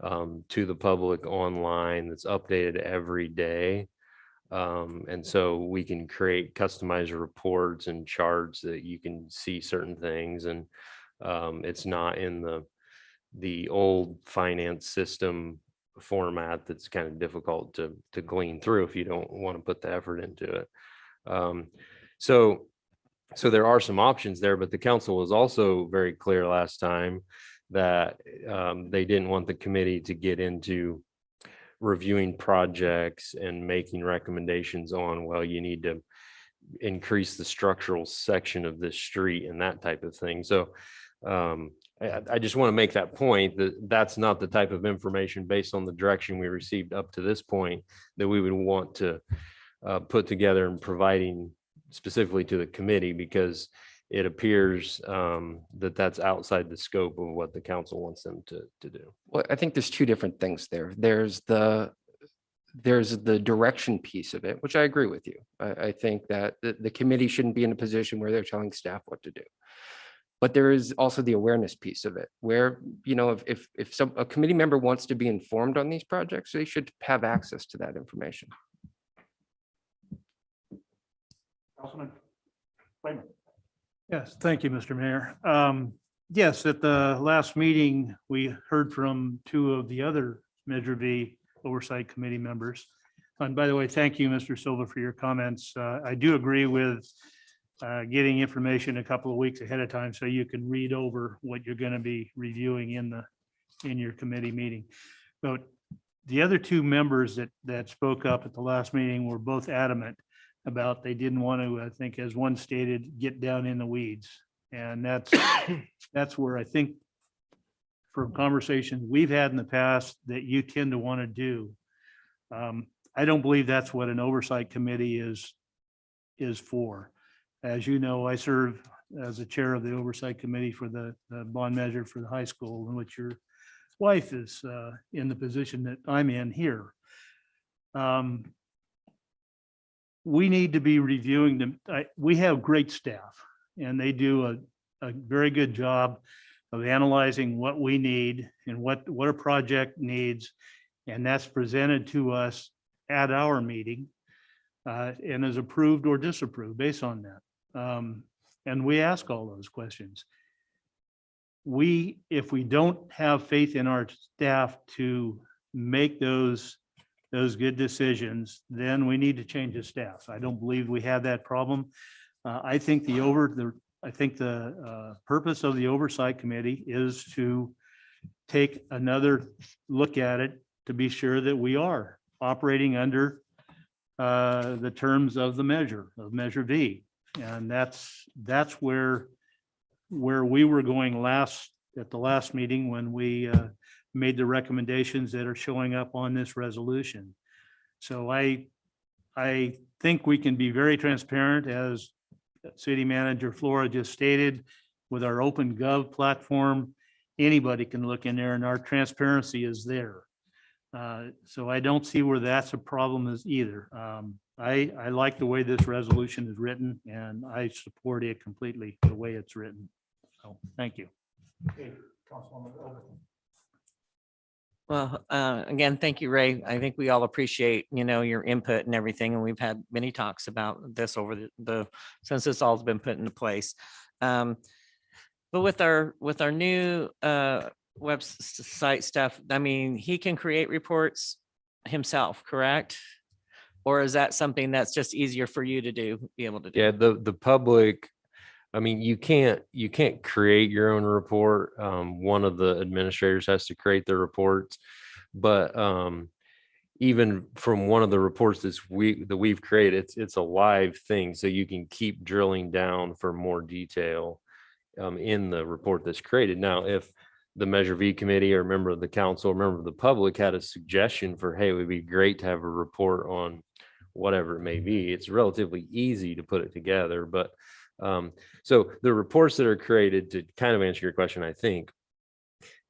to the public online that's updated every day. And so we can create customized reports and charts that you can see certain things. And it's not in the old finance system format that's kind of difficult to glean through if you don't want to put the effort into it. So there are some options there, but the council was also very clear last time that they didn't want the committee to get into reviewing projects and making recommendations on, well, you need to increase the structural section of this street and that type of thing. So I just want to make that point that that's not the type of information based on the direction we received up to this point that we would want to put together and providing specifically to the committee, because it appears that that's outside the scope of what the council wants them to do. Well, I think there's two different things there. There's the direction piece of it, which I agree with you. I think that the committee shouldn't be in a position where they're telling staff what to do. But there is also the awareness piece of it, where, you know, if a committee member wants to be informed on these projects, they should have access to that information. Councilman Clayman. Yes, thank you, Mr. Mayor. Yes, at the last meeting, we heard from two of the other Measure V Oversight Committee members. And by the way, thank you, Mr. Silva, for your comments. I do agree with getting information a couple of weeks ahead of time so you can read over what you're going to be reviewing in your committee meeting. But the other two members that spoke up at the last meeting were both adamant about they didn't want to, I think, as one stated, get down in the weeds. And that's where I think from conversations we've had in the past that you tend to want to do. I don't believe that's what an oversight committee is for. As you know, I serve as the chair of the oversight committee for the bond measure for the high school, in which your wife is in the position that I'm in here. We need to be reviewing them. We have great staff and they do a very good job. of analyzing what we need and what a project needs. And that's presented to us at our meeting and is approved or disapproved based on that. And we ask all those questions. If we don't have faith in our staff to make those good decisions, then we need to change the staff. I don't believe we have that problem. I think the purpose of the oversight committee is to take another look at it to be sure that we are operating under the terms of Measure V. And that's where we were going at the last meeting when we made the recommendations that are showing up on this resolution. So I think we can be very transparent, as City Manager Flora just stated, with our Open Gov platform. Anybody can look in there and our transparency is there. So I don't see where that's a problem is either. I like the way this resolution is written and I support it completely the way it's written. So thank you. Okay, Councilwoman Overton. Well, again, thank you, Ray. I think we all appreciate, your input and everything, and we've had many talks about this over since this all's been put into place. But with our new website stuff, I mean, he can create reports himself, correct? Or is that something that's just easier for you to be able to do? Yeah, the public, I mean, you can't create your own report. One of the administrators has to create the reports, but even from one of the reports that we've created, it's a live thing, so you can keep drilling down for more detail in the report that's created. Now, if the Measure V committee or member of the council, or member of the public had a suggestion for, hey, it would be great to have a report on whatever it may be, it's relatively easy to put it together. But so the reports that are created, to kind of answer your question, I think,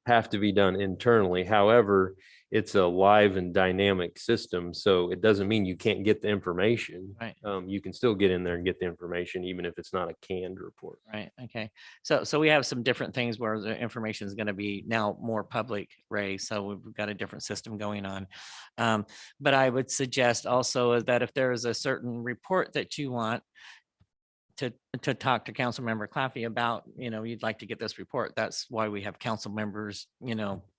have to be done internally. However, it's a live and dynamic system, so it doesn't mean you can't get the information. Right. You can still get in there and get the information, even if it's not a canned report. Right. Okay. So we have some different things where the information is going to be now more public, Ray. So we've got a different system going on. But I would suggest also is that if there is a certain report that you want to talk to Councilmember Claffey about, you'd like to get this report. That's why we have council members,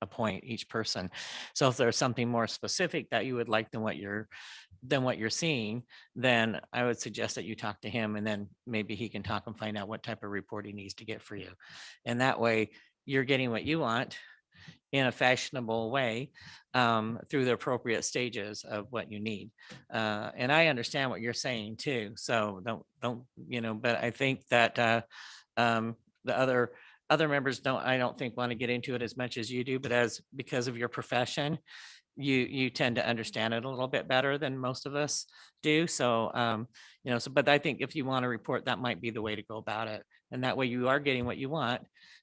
appoint each person. So if there's something more specific that you would like than what you're seeing, then I would suggest that you talk to him and then maybe he can talk and find out what type of report he needs to get for you. And that way you're getting what you want in a fashionable way through the appropriate stages of what you need. And I understand what you're saying too. So don't, but I think that the other members I don't think want to get into it as much as you do, but because of your profession, you tend to understand it a little bit better than most of us do. So, but I think if you want to report, that might be the way to go about it. And that way you are getting what you want.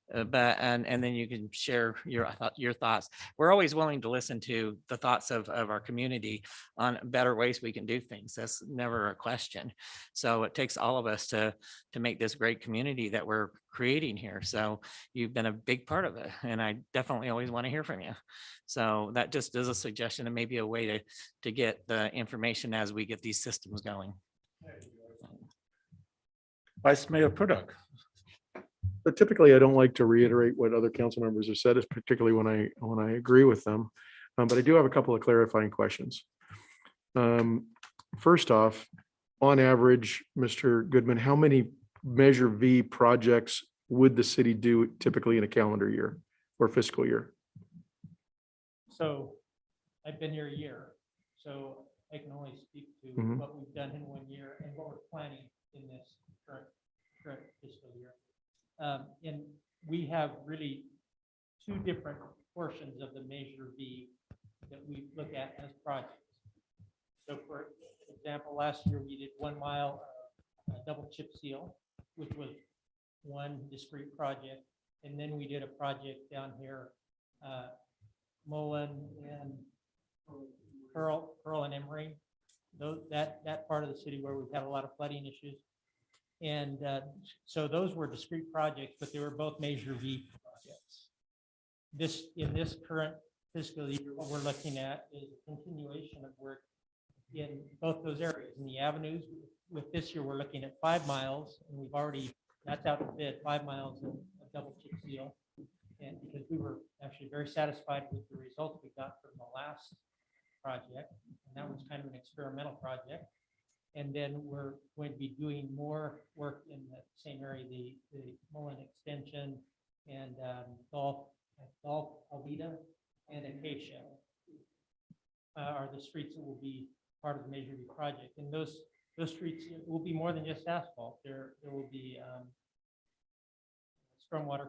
And then you can share your thoughts. We're always willing to listen to the thoughts of our community on better ways we can do things. That's never a question. So it takes all of us to make this great community that we're creating here. So you've been a big part of it, and I definitely always want to hear from you. So that just is a suggestion and maybe a way to get the information as we get these systems going. Vice Mayor Purdock. But typically, I don't like to reiterate what other council members have said, particularly when I agree with them. But I do have a couple of clarifying questions. First off, on average, Mr. Goodman, how many Measure V projects would the city do typically in a calendar year or fiscal year? So I've been here a year, so I can only speak to Mhm. what we've done in 1 year and what we're planning in this current fiscal year. And we have really two different portions of the Measure V that we look at as projects. So for example, last year we did 1 mile double chip seal, which was one discrete project. And then we did a project down here, Mullen and Pearl and Emery, that part of the city where we've had a lot of flooding issues. And so those were discrete projects, but they were both Measure V projects. in this current fiscal year, what we're looking at is a continuation of work in both those areas. In the avenues, with this year, we're looking at 5 miles, and we've already, that's out to bid, 5 miles of double chip seal. And because we were actually very satisfied with the results we got from the last project, and that was kind of an experimental project. And then we're going to be doing more work in the same area, the Mullen extension and Gulf, Alvita and Acacia are the streets that will be part of the Measure V project. And those streets will be more than just asphalt. There will be stormwater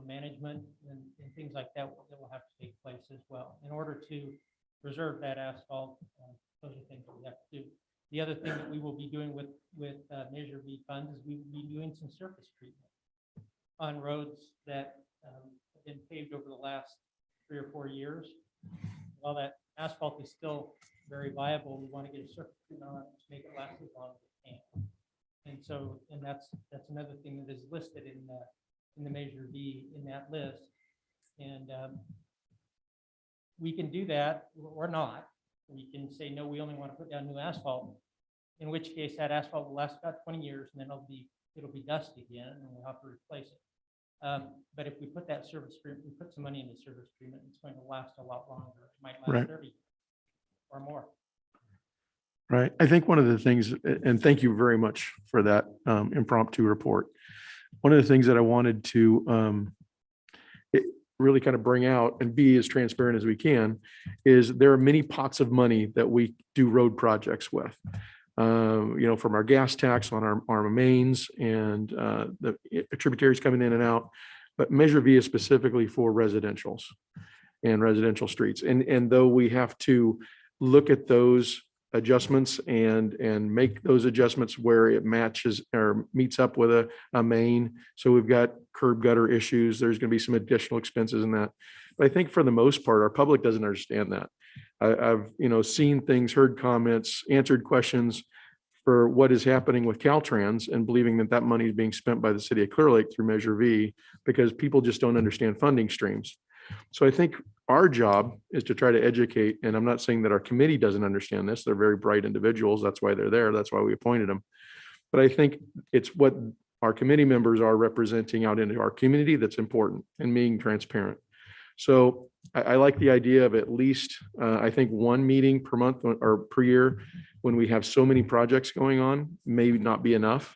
management and things like that that will have to take place as well. In order to preserve that asphalt, those are things that we have to do. The other thing that we will be doing with Measure V funds is we will be doing some surface treatment on roads that have been paved over the last 3 or 4 years. While that asphalt is still very viable, we want to get a surface treatment on it to make it last as long as it can. And so, and that's another thing that is listed in the Measure V in that list. And we can do that or not. We can say, no, we only want to put down new asphalt, in which case that asphalt will last about 20 years and then it'll be dust again and we'll have to replace it. But if we put that service treatment, we put some money into service treatment, it's going to last a lot longer. It might last Right. 30 or more. Right. I think one of the things, and thank you very much for that impromptu report. One of the things that I wanted to really kind of bring out and be as transparent as we can is there are many pots of money that we do road projects with. From our gas tax on our mains and the tributaries coming in and out, but Measure V is specifically for residentials and residential streets. And though we have to look at those adjustments and make those adjustments where it matches or meets up with a main. So we've got curb gutter issues. There's going to be some additional expenses in that. But I think for the most part, our public doesn't understand that. I've seen things, heard comments, answered questions for what is happening with Caltrans and believing that that money is being spent by the city of Clearlake through Measure V because people just don't understand funding streams. So I think our job is to try to educate, and I'm not saying that our committee doesn't understand this. They're very bright individuals. That's why they're there. That's why we appointed them. But I think it's what our committee members are representing out into our community that's important and being transparent. So I like the idea of at least, I think 1 meeting per month or per year when we have so many projects going on may not be enough.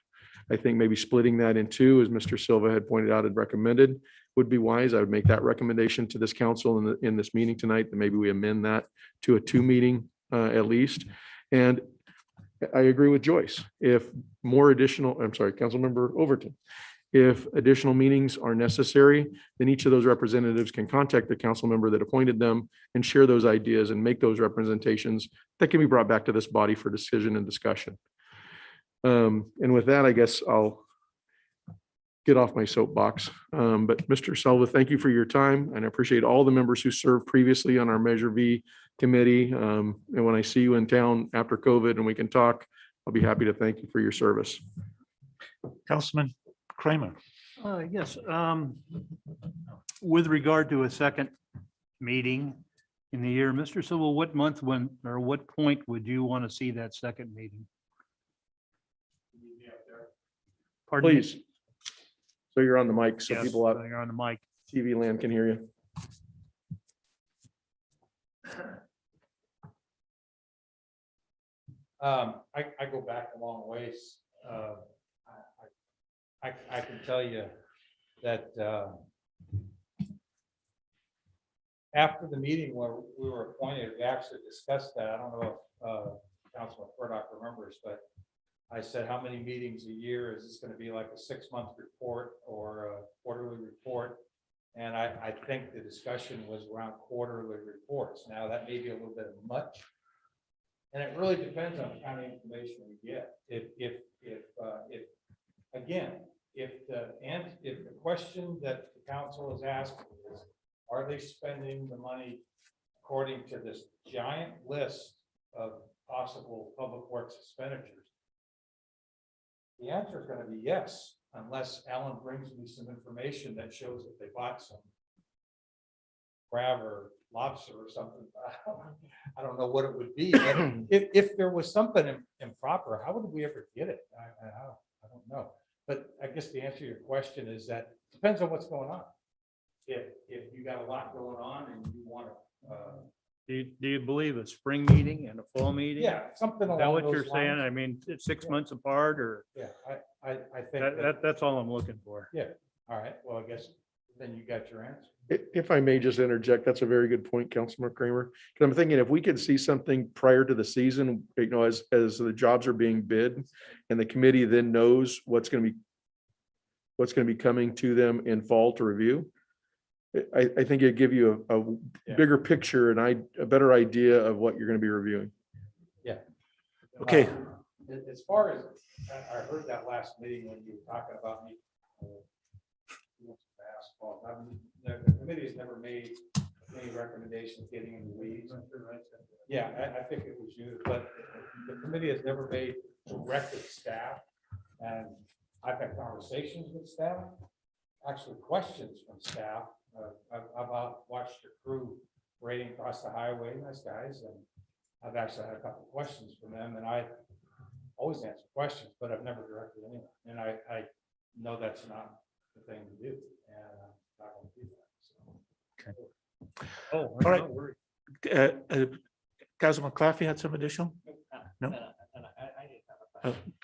I think maybe splitting that in 2, as Mr. Silva had pointed out and recommended, would be wise. I would make that recommendation to this council in this meeting tonight, that maybe we amend that to a 2 meeting at least. And I agree with Joyce. If more additional, I'm sorry, Councilmember Overton, if additional meetings are necessary, then each of those representatives can contact the council member that appointed them and share those ideas and make those representations that can be brought back to this body for decision and discussion. And with that, I guess I'll get off my soapbox. But Mr. Silva, thank you for your time, and I appreciate all the members who served previously on our Measure V committee. And when I see you in town after COVID and we can talk, I'll be happy to thank you for your service. Councilman Kramer. Yes. With regard to a second meeting in the year, Mr. Silva, what month, when, or what point would you want to see that second meeting? Pardon me? Please. So you're on the mic, so Yes, people out you're on the mic. TV land can hear you. I go back a long ways. I can tell you that after the meeting where we were appointed, we actually discussed that. I don't know if Councilman Furdock remembers, but I said, how many meetings a year? Is this going to be like a 6-month report or a quarterly report? And I think the discussion was around quarterly reports. Now that may be a little bit much. And it really depends on the kind of information we get. If the question that the council is asking is, are they spending the money according to this giant list of possible public works expenditures? The answer is going to be yes, unless Alan brings me some information that shows that they bought some crab or lobster or something. I don't know what it would be. But if there was something improper, how would we ever get it? I don't know. But I guess the answer to your question is that depends on what's going on. If you got a lot going on and you want to, Do you believe a spring meeting and a fall meeting? yeah, something Is that along what you're those saying? lines. I mean, it's 6 months apart or Yeah, I think that, that's all I'm looking for. yeah. All right, well, I guess then you got your answer. If I may just interject, that's a very good point, Councilman Kramer. 'Cause I'm thinking if we could see something prior to the season, as the jobs are being bid and the committee then knows what's going to be coming to them in fall to review. I think it'd give you a bigger picture and a better idea of what you're going to be reviewing. Yeah. Okay. As far as, I heard that last meeting when you were talking about me. Basketball. The committee has never made any recommendations getting in the weeds. Yeah, I think it was you, but the committee has never made directed staff. And I've had conversations with staff, actually questions from staff. I've watched your crew raiding across the highway, nice guys, and I've actually had a couple of questions from them, and I always answer questions, but I've never directed anyone. And I know that's not the thing to do, and I'm not going to do that. So. Oh, All right. Councilman Claffey had some additional? No?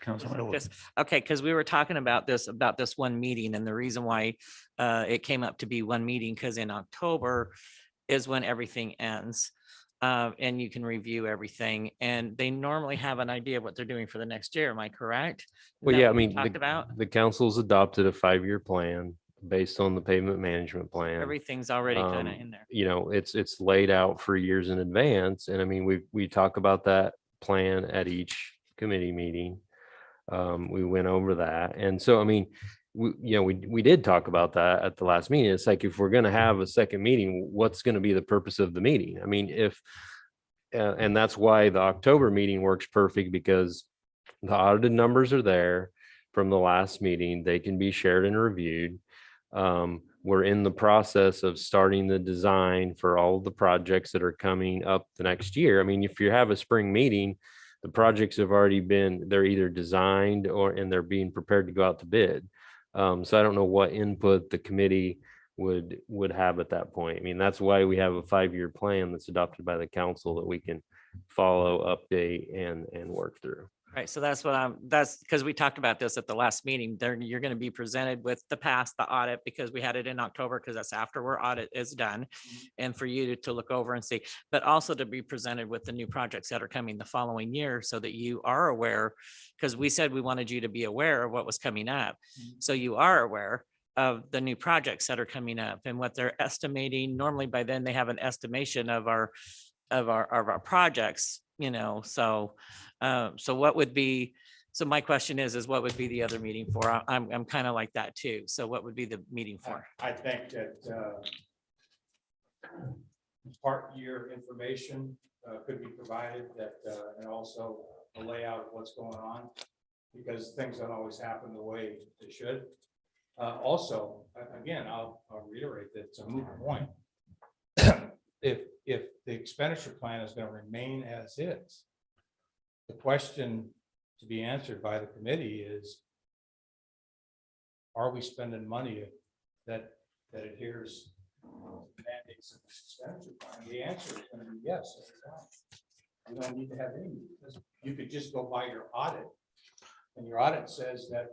Councilman Elwood. Okay, because we were talking about this one meeting, and the reason why it came up to be one meeting, because in October is when everything ends. And you can review everything, and they normally have an idea of what they're doing for the next year. Am I correct? Isn't Well, that yeah, I what we mean, talked about the council's adopted a 5-year plan based on the pavement management plan. everything's already kind of in there. You know, it's laid out for years in advance. And I mean, we talk about that plan at each committee meeting. We went over that. And so, I mean, we did talk about that at the last meeting. It's like, if we're going to have a second meeting, what's going to be the purpose of the meeting? I mean, and that's why the October meeting works perfect, because the audited numbers are there from the last meeting. They can be shared and reviewed. We're in the process of starting the design for all of the projects that are coming up the next year. I mean, if you have a spring meeting, the projects have already they're either designed and they're being prepared to go out to bid. So I don't know what input the committee would have at that point. I mean, that's why we have a 5-year plan that's adopted by the council that we can follow, update, and work through. Right, so that's because we talked about this at the last meeting. You're going to be presented with the audit, because we had it in October, because that's after our audit is done. And for you to look over and see, but also to be presented with the new projects that are coming the following year, so that you are aware, because we said we wanted you to be aware of what was coming up. So you are aware of the new projects that are coming up and what they're estimating. Normally by then they have an estimation of our projects, so what would be, so my question is what would be the other meeting for? I'm kind of like that too. So what would be the meeting for? I think that part-year information could be provided, that and also a layout of what's going on, because things don't always happen the way they should. Also, again, I'll reiterate that it's a moot point. If the expenditure plan is going to remain as is, the question to be answered by the committee is, are we spending money that adheres to the mandates of the expenditure plan? The answer is going to be yes. You don't need to have any, because you could just go by your audit, and your audit says that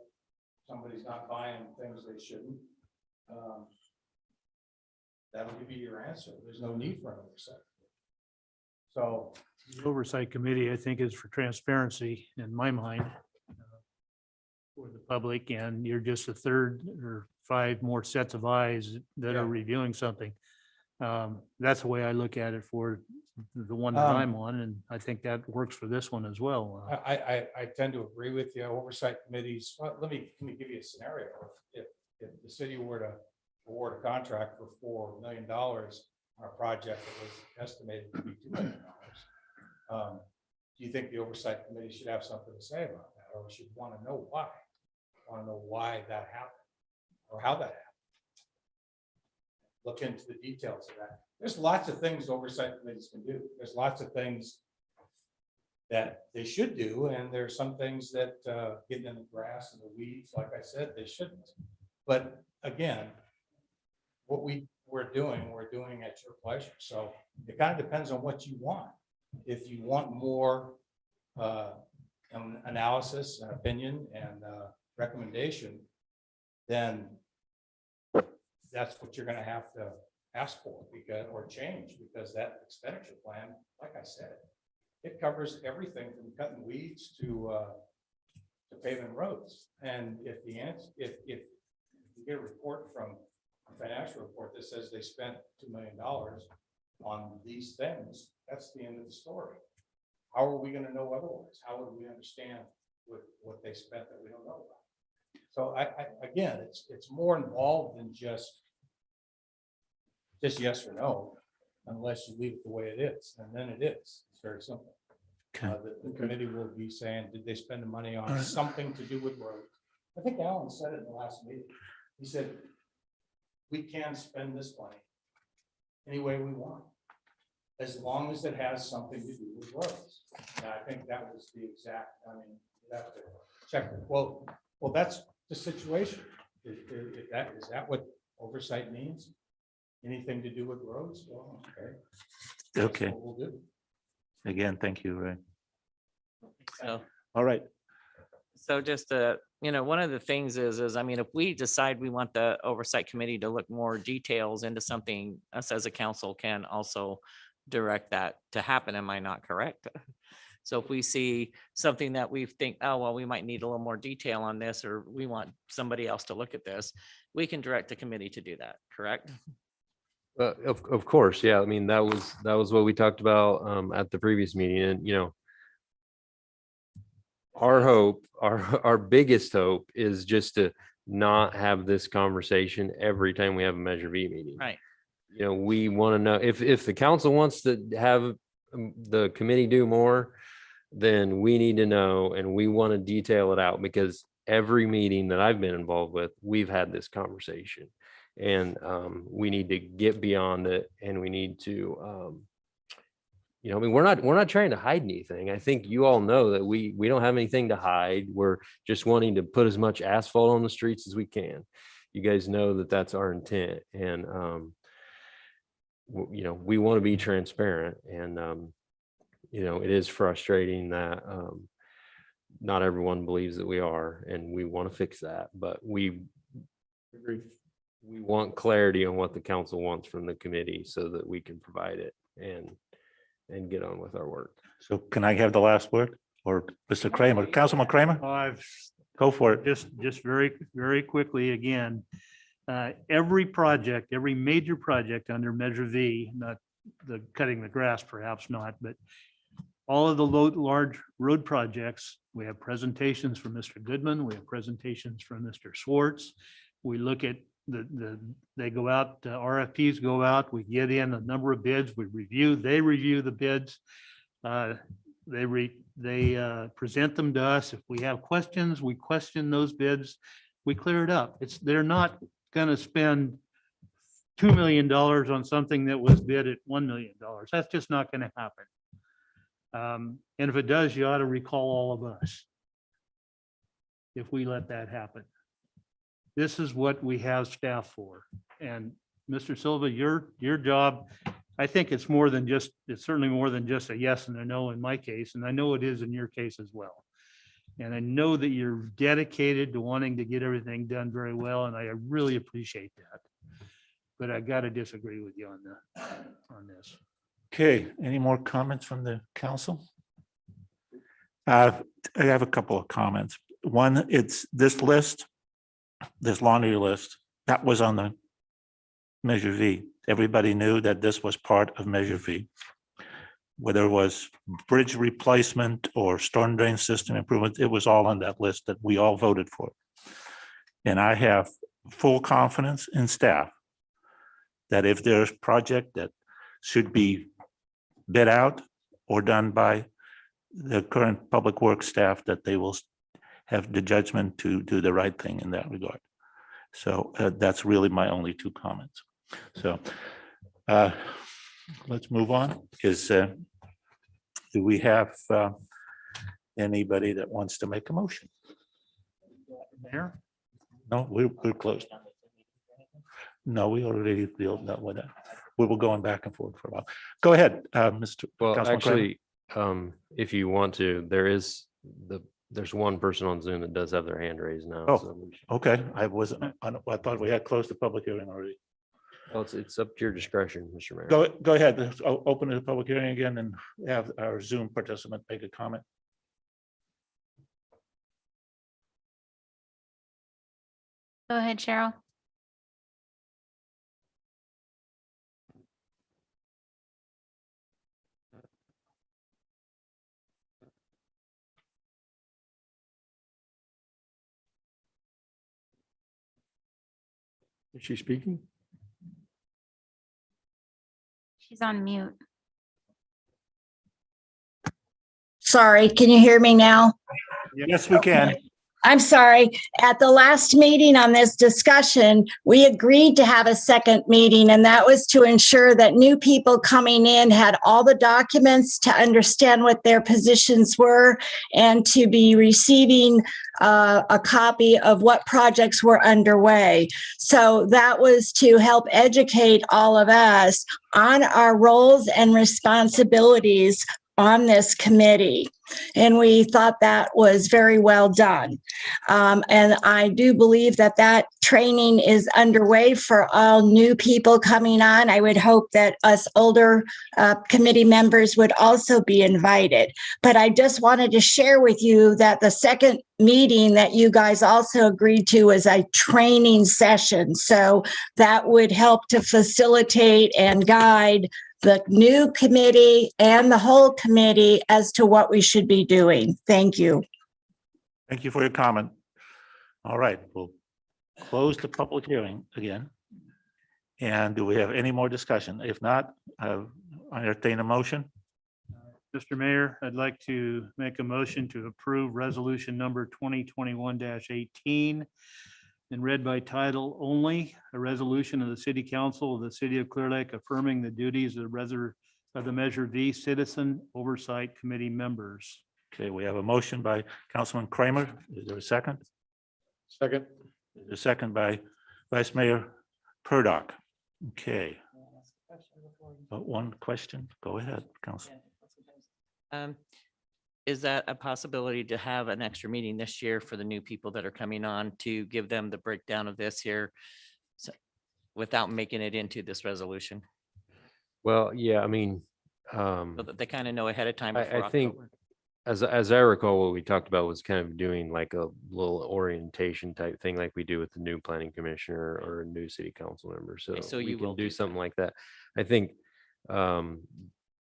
somebody's not buying things they shouldn't. That'll give you your answer. There's no need for an oversight. So The Oversight Committee, I think, is for transparency in my mind for the public, and you're just a third or 5 more sets of eyes that are reviewing something. That's the way I look at it for the one that I'm on, and I think that works for this one as well. I tend to agree with you. Oversight committees. Let me give you a scenario. If the city were to award a contract for $4 million on a project that was estimated to be $2 million, do you think the oversight committee should have something to say about that, or should want to know why? Want to know why that happened or how that happened? look into the details of that. There's lots of things oversight committees can do. There's lots of things that they should do, and there's some things that getting in the grass and the weeds, like I said, they shouldn't. But again, what we're doing at your pleasure. So it kind of depends on what you want. If you want more analysis, and opinion, and recommendation, then that's what you're going to have to ask for, because or change, because that expenditure plan, like I said, it covers everything from cutting weeds to paving roads. And if the answer, if you get a report from a financial report that says they spent $2 million on these things, that's the end of the story. How are we going to know otherwise? How would we understand what they spent that we don't know about? So again, it's more involved than just yes or no, unless you leave it the way it is, and then it is. It's very simple. Okay. The committee will be saying, did they spend the money on something to do with roads? I think Alan said it in the last meeting. He said, we can spend this money any way we want, as long as it has something to do with roads. And I think that was the exact, I mean, you have to check the quote. Well, that's the situation. Is that what oversight means? Anything to do with roads? Well, okay. That's Okay. what we'll do. Again, thank you, Ray. So, All right. so just, one of the things is, I mean, if we decide we want the oversight committee to look more details into something, us as a council can also direct that to happen. Am I not correct? So if we see something that we think, oh, well, we might need a little more detail on this, or we want somebody else to look at this, we can direct the committee to do that, correct? Of course, yeah. I mean, that was what we talked about at the previous meeting, and our hope, our biggest hope is just to not have this conversation every time we have a Measure V meeting. Right. We want to know if the council wants to have the committee do more, then we need to know, and we want to detail it out, because every meeting that I've been involved with, we've had this conversation, and we need to get beyond it, and we need to I mean, we're not trying to hide anything. I think you all know that we don't have anything to hide. We're just wanting to put as much asphalt on the streets as we can. You guys know that that's our intent, and we want to be transparent, and it is frustrating that not everyone believes that we are, and we want to fix that, but we want clarity on what the council wants from the committee so that we can provide it and get on with our work. So can I have the last word, or Mr. Kramer, Councilman Kramer? I've Go for it. just very, very quickly again. Every project, every major project under Measure V, not the cutting the grass, perhaps not, but all of the large road projects, we have presentations from Mr. Goodman, we have presentations from Mr. Swartz. We look at they go out, RFPs go out, we get in a number of bids, they review the bids. They present them to us. If we have questions, we question those bids, we clear it up. They're not gonna spend $2 million on something that was bid at $1 million. That's just not gonna happen. And if it does, you ought to recall all of us if we let that happen. This is what we have staff for. And Mr. Silva, your job, I think it's certainly more than just a yes and a no in my case, and I know it is in your case as well. And I know that you're dedicated to wanting to get everything done very well, and I really appreciate that. But I got to disagree with you on this. Okay, any more comments from the council? I have a couple of comments. One, it's this list, this laundry list, that was on the Measure V. Everybody knew that this was part of Measure V. Whether it was bridge replacement or storm drain system improvement, it was all on that list that we all voted for. And I have full confidence in staff that if there's a project that should be bid out or done by the current public works staff, that they will have the judgment to do the right thing in that regard. So that's really my only two comments. So let's move on. Do we have anybody that wants to make a motion? Mayor? No, we're closed. No, we already dealt with that. We were going back and forth for a while. Go ahead, Mr. Well, Councilman Kramer. actually, if you want to, there's one person on Zoom that does have their hand raised now. Oh. So we should- Okay, I thought we had closed the public hearing already. well, it's up to your discretion, Mr. Mayor. Go ahead. Open the public hearing again and have our Zoom participant make a comment. Go ahead, Cheryl. Is she speaking? She's on mute. Sorry, can you hear me now? Yes, we can. I'm sorry. At the last meeting on this discussion, we agreed to have a second meeting, and that was to ensure that new people coming in had all the documents to understand what their positions were and to be receiving a copy of what projects were underway. So that was to help educate all of us on our roles and responsibilities on this committee. And we thought that was very well done. And I do believe that that training is underway for all new people coming on. I would hope that us older committee members would also be invited. But I just wanted to share with you that the second meeting that you guys also agreed to was a training session. So that would help to facilitate and guide the new committee and the whole committee as to what we should be doing. Thank you. Thank you for your comment. All right, we'll close the public hearing again. And do we have any more discussion? If not, I entertain a motion. Mr. Mayor, I'd like to make a motion to approve resolution number 2021-18 and read by title only, a resolution of the City Council of the City of Clear Lake affirming the duties of the Measure V Citizen Oversight Committee members. Okay, we have a motion by Councilman Kramer. Is there a second? Second. A second by Vice Mayor Purdock. Okay. One question. Go ahead, Council. Is that a possibility to have an extra meeting this year for the new people that are coming on to give them the breakdown of this here without making it into this resolution? Well, yeah, I mean, So that they kind of know ahead of time. before I think October. as I recall, what we talked about was kind of doing like a little orientation type thing like we do with the new planning commissioner or a new city council member. So so we you will can do do something like that. I think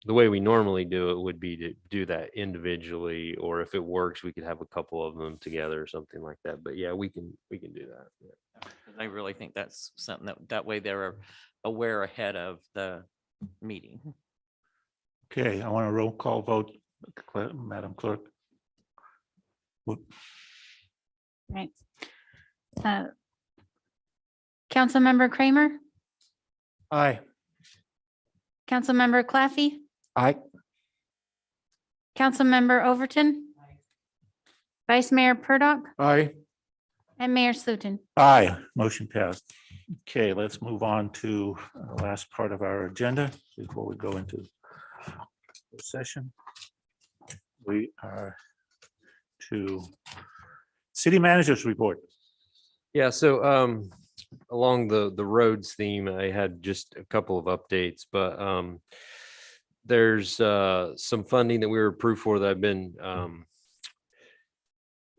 the way we normally do it would be to do that individually, or if it works, we could have a couple of them together or something like that. But yeah, we can do that. Yeah. 'Cause I really think that's something that way they're aware ahead of the meeting. Okay, I want a roll call vote, Madam Clerk. Right. Councilmember Kramer, Aye. Councilmember Claffey, Aye. Councilmember Overton, Vice Mayor Purdock, Aye. and Mayor Slutin. Aye, motion passed. Okay, let's move on to the last part of our agenda before we go into the session. We are to city managers report. Yeah, so along the roads theme, I had just a couple of updates, but there's some funding that we were approved for that I've been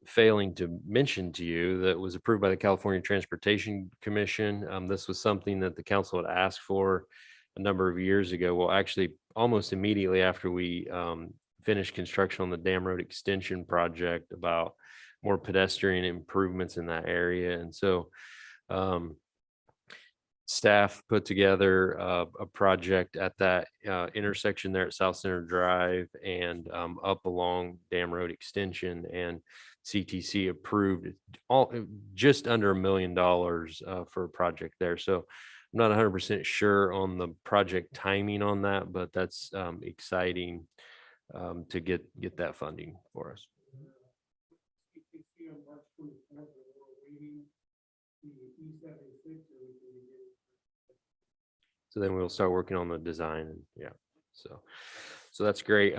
failing to mention to you that was approved by the California Transportation Commission. This was something that the council had asked for a number of years ago. Well, actually, almost immediately after we finished construction on the Dam Road Extension project, about more pedestrian improvements in that area. And so staff put together a project at that intersection there at South Center Drive and up along Dam Road Extension, and CTC approved all just under $1 million for a project there. So I'm not 100% sure on the project timing on that, but that's exciting to get that funding for us. So then we'll start working on the design and yeah, so that's great.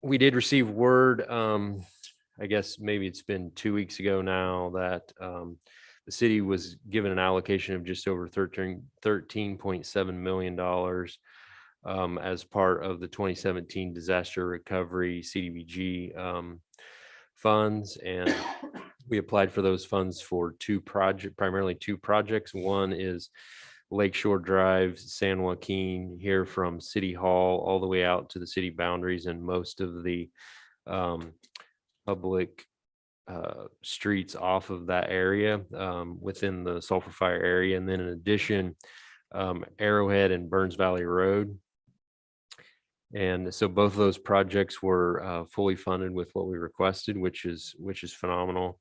We did receive word, I guess maybe it's been 2 weeks ago now, that the city was given an allocation of just over $13.7 million as part of the 2017 disaster recovery CDBG funds. And we applied for those funds for primarily two projects. One is Lakeshore Drive, San Joaquin, here from City Hall all the way out to the city boundaries, and most of the public streets off of that area within the Sulphur Fire area. And then in addition, Arrowhead and Burns Valley Road. And so both of those projects were fully funded with what we requested, which is phenomenal.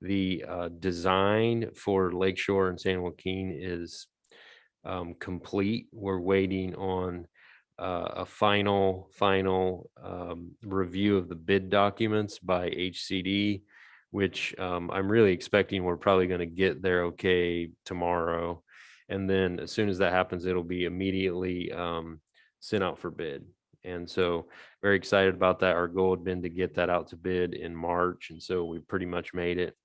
The design for Lakeshore and San Joaquin is complete. We're waiting on a final review of the bid documents by HCD, which I'm really expecting we're probably going to get there okay tomorrow. And then as soon as that happens, it'll be immediately sent out for bid. And so very excited about that. Our goal had been to get that out to bid in March, and so we pretty much made it.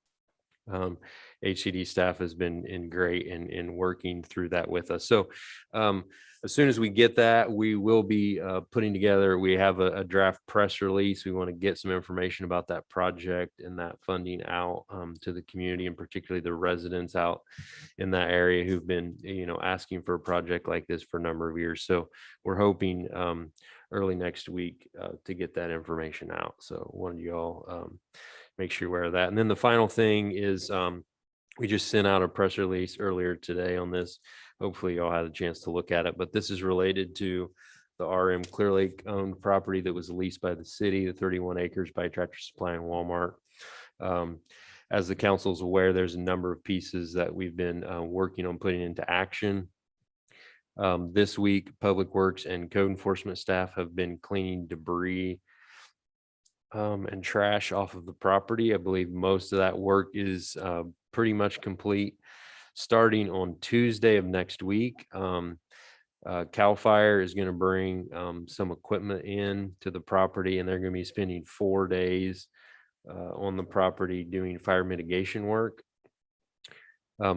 HCD staff has been great in working through that with us. So as soon as we get that, we will be putting together, we have a draft press release. We want to get some information about that project and that funding out to the community, and particularly the residents out in that area who've been, asking for a project like this for a number of years. So we're hoping early next week to get that information out. So wanted you all make sure you're aware of that. And then the final thing is we just sent out a press release earlier today on this. Hopefully y'all had a chance to look at it, but this is related to the RM Clearlake owned property that was leased by the city, the 31 acres by Tractor Supply and Walmart. As the council is aware, there's a number of pieces that we've been working on putting into action. This week, Public Works and code enforcement staff have been cleaning debris and trash off of the property. I believe most of that work is pretty much complete. Starting on Tuesday of next week, CAL FIRE is going to bring some equipment in to the property, and they're going to be spending 4 days on the property doing fire mitigation work.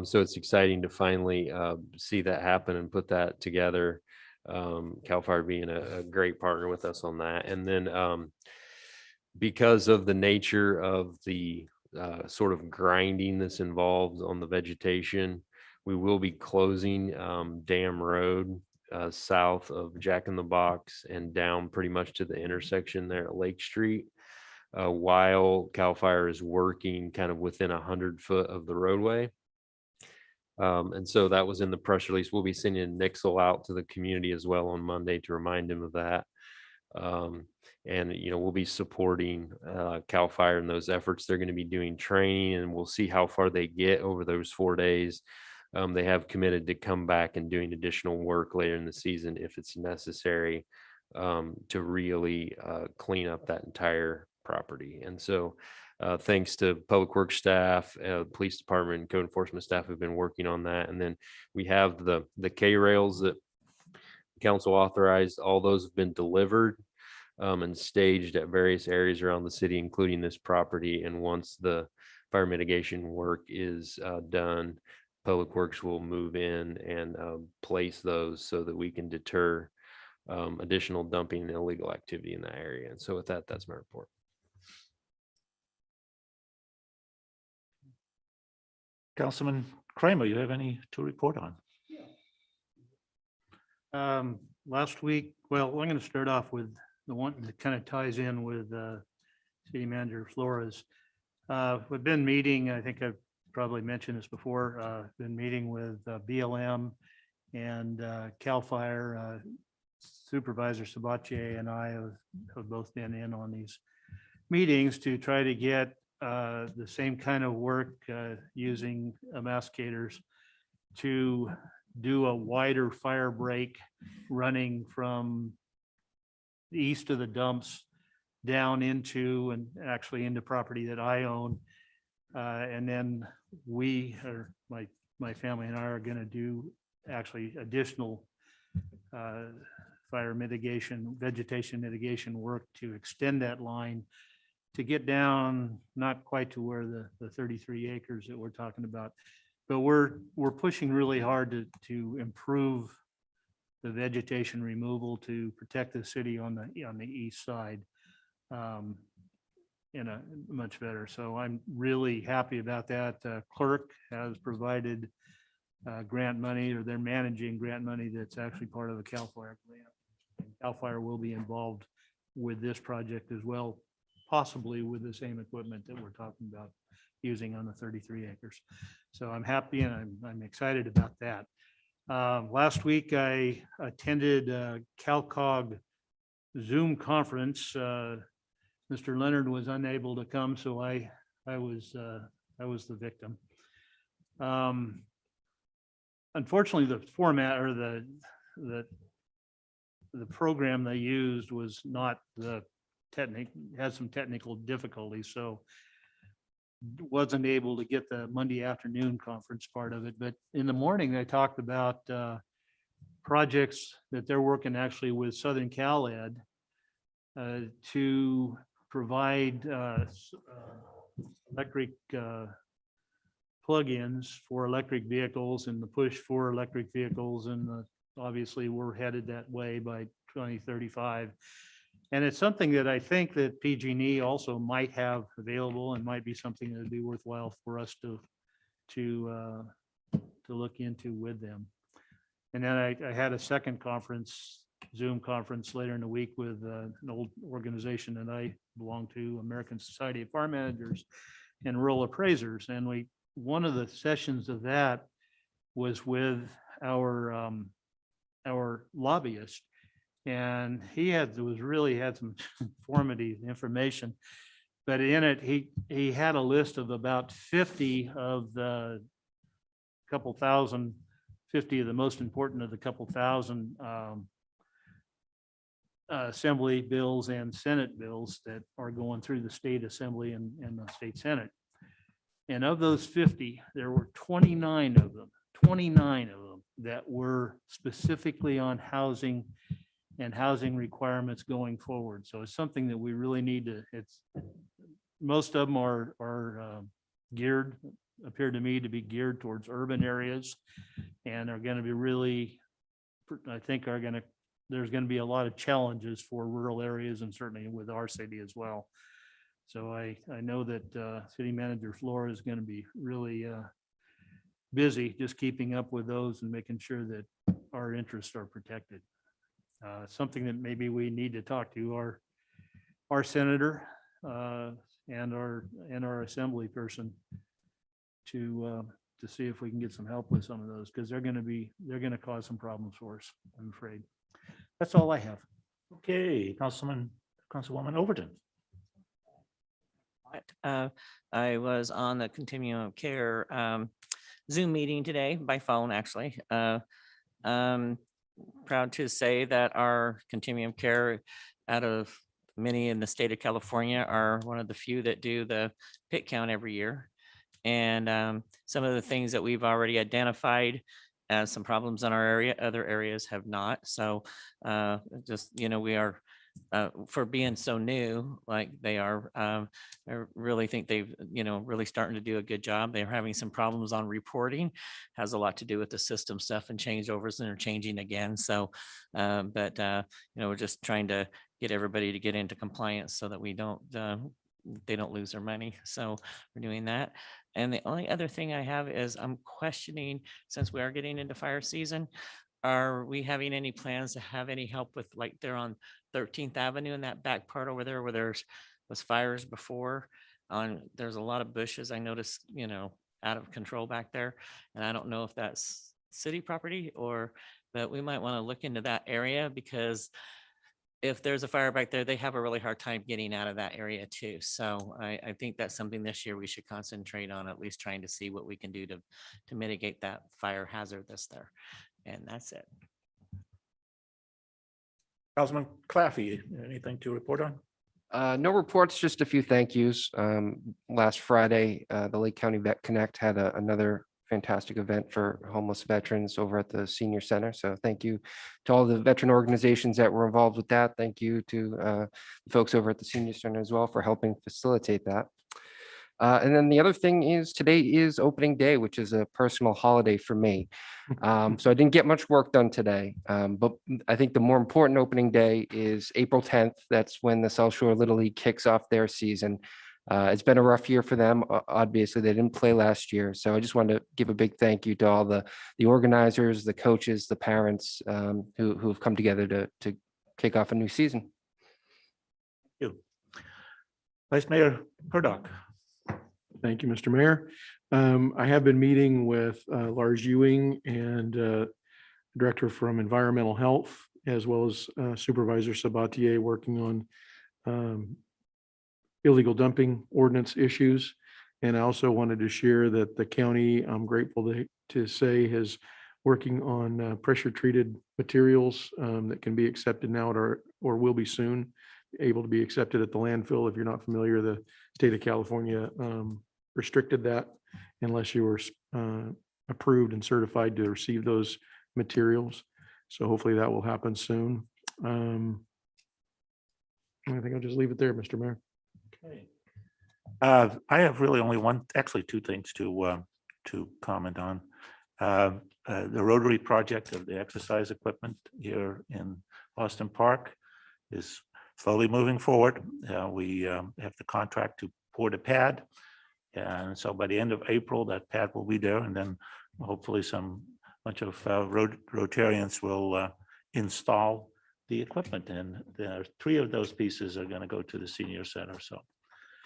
So it's exciting to finally see that happen and put that together. CAL FIRE being a great partner with us on that. And then because of the nature of the sort of grinding that's involved on the vegetation, we will be closing Dam Road south of Jack in the Box and down pretty much to the intersection there at Lake Street while CAL FIRE is working kind of within 100 foot of the roadway. And so that was in the press release. We'll be sending Nixle out to the community as well on Monday to remind them of that. And we'll be supporting CAL FIRE in those efforts. They're going to be doing training, and we'll see how far they get over those 4 days. They have committed to come back and doing additional work later in the season if it's necessary to really clean up that entire property. And so thanks to Public Works staff, police department, and code enforcement staff have been working on that. And then we have the K-rails that council authorized. All those have been delivered and staged at various areas around the city, including this property. And once the fire mitigation work is done, Public Works will move in and place those so that we can deter additional dumping and illegal activity in that area. And so with that, that's my report. Councilman Kramer, you have any to report on? Last week, well, I'm going to start off with the one that kind of ties in with City Manager Flores. We've been meeting, I think I've probably mentioned this before, been meeting with BLM and CAL FIRE. Supervisor Sabatier and I have both been in on these meetings to try to get the same kind of work using emaskators to do a wider fire break running from the east of the dumps down into and actually into property that I own. And then we, or my family and I, are going to do actually additional fire mitigation, vegetation mitigation work to extend that line to get down, not quite to where the 33 acres that we're talking about, but we're pushing really hard to improve the vegetation removal to protect the city on the east side in a much better. So I'm really happy about that. Clerk has provided grant money, or they're managing grant money that's actually part of the CAL FIRE grant. And CAL FIRE will be involved with this project as well, possibly with the same equipment that we're talking about using on the 33 acres. So I'm happy and I'm excited about that. Last week I attended CalCog Zoom conference. Mr. Leonard was unable to come, so I was the victim. Unfortunately, the format or the program they used was not had some technical difficulties, so wasn't able to get the Monday afternoon conference part of it. But in the morning, they talked about projects that they're working actually with Southern Cal Ed to provide electric plug-ins for electric vehicles and the push for electric vehicles. And obviously we're headed that way by 2035. And it's something that I think that PG&E also might have available and might be something that would be worthwhile for us to look into with them. And then I had a second conference, Zoom conference later in the week with an old organization that I belong to, American Society of Farm Managers and Rural Appraisers. And one of the sessions of that was with our lobbyist. And he really had some informative information, but in it, he had a list of about 50 of the couple thousand, 50 of the most important of the couple thousand Assembly bills and Senate bills that are going through the state Assembly and the state Senate. And of those 50, there were 29 of them that were specifically on housing and housing requirements going forward. So it's something that we really need to, most of them are geared, appear to me to be geared towards urban areas and are going to be really, I think there's going to be a lot of challenges for rural areas and certainly with our city as well. So I know that City Manager Flora is going to be really busy just keeping up with those and making sure that our interests are protected. Something that maybe we need to talk to our senator and our assembly person to see if we can get some help with some of those, because they're going to cause some problems for us, I'm afraid. That's all I have. Okay, Councilwoman Overton. I was on the Continuum of Care Zoom meeting today by phone, actually. Proud to say that our Continuum of Care, out of many in the state of California, are one of the few that do the pit count every year. And some of the things that we've already identified as some problems in our area, other areas have not. So we are, for being so new, like they are, I really think they've, really starting to do a good job. They're having some problems on reporting, has a lot to do with the system stuff and changeovers, and they're changing again. So, we're just trying to get everybody to get into compliance so that they don't lose their money. So we're doing that. And the only other thing I have is I'm questioning, since we are getting into fire season, are we having any plans to have any help with, like, they're on 13th Avenue in that back part over there where was fires before? There's a lot of bushes I noticed, out of control back there. And I don't know if that's city property but we might want to look into that area, because if there's a fire back there, they have a really hard time getting out of that area too. So I think that's something this year we should concentrate on, at least trying to see what we can do to mitigate that fire hazard that's there. And that's it. Councilman Claffey, anything to report on? No reports, just a few thank yous. Last Friday, the Lake County Vet Connect had another fantastic event for homeless veterans over at the senior center. So thank you to all the veteran organizations that were involved with that. Thank you to the folks over at the senior center as well for helping facilitate that. And then the other thing is today is opening day, which is a personal holiday for me. So I didn't get much work done today, but I think the more important opening day is April 10th. That's when the South Shore Little League kicks off their season. It's been a rough year for them. Obviously, they didn't play last year. So I just wanted to give a big thank you to all the organizers, the coaches, the parents who have come together to kick off a new season. Thank you. Vice Mayor Purdock. Thank you, Mr. Mayor. I have been meeting with Lars Ewing and Director from Environmental Health, as well as Supervisor Sabatier, working on illegal dumping ordinance issues. And I also wanted to share that the county, I'm grateful to say, is working on pressure treated materials that can be accepted now at or will be soon able to be accepted at the landfill. If you're not familiar, the state of California restricted that unless you were approved and certified to receive those materials. So hopefully that will happen soon. I think I'll just leave it there, Mr. Mayor. Okay. I have really only actually two things to comment on. The Rotary project of the exercise equipment here in Austin Park is slowly moving forward. We have the contract to pour the pad. And so by the end of April, that pad will be there, and then hopefully bunch of Rotarians will install the equipment. And there are 3 of those pieces are going to go to the senior center. So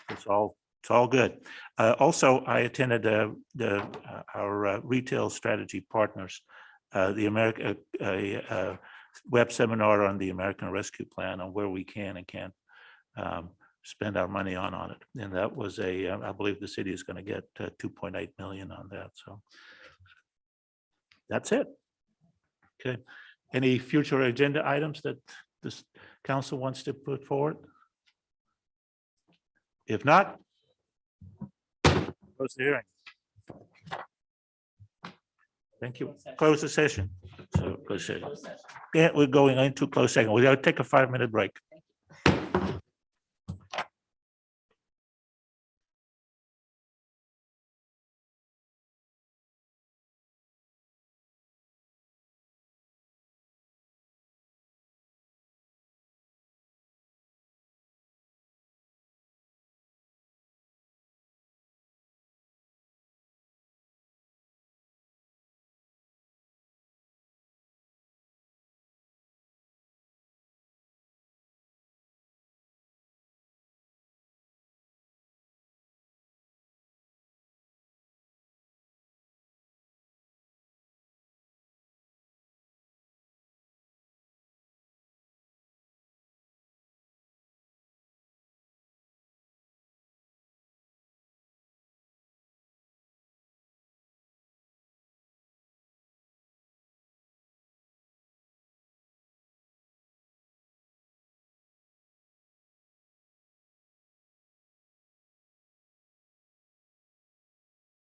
it's all good. Also, I attended our retail strategy partners, the web seminar on the American Rescue Plan on where we can and can't spend our money on it. And that was I believe the city is going to get 2.8 million on that. So that's it. Okay. Any future agenda items that this council wants to put forward? If not, close the hearing. Thank you. Close the session. So close session. Yeah, we're going into closed session. We'll take a 5-minute break.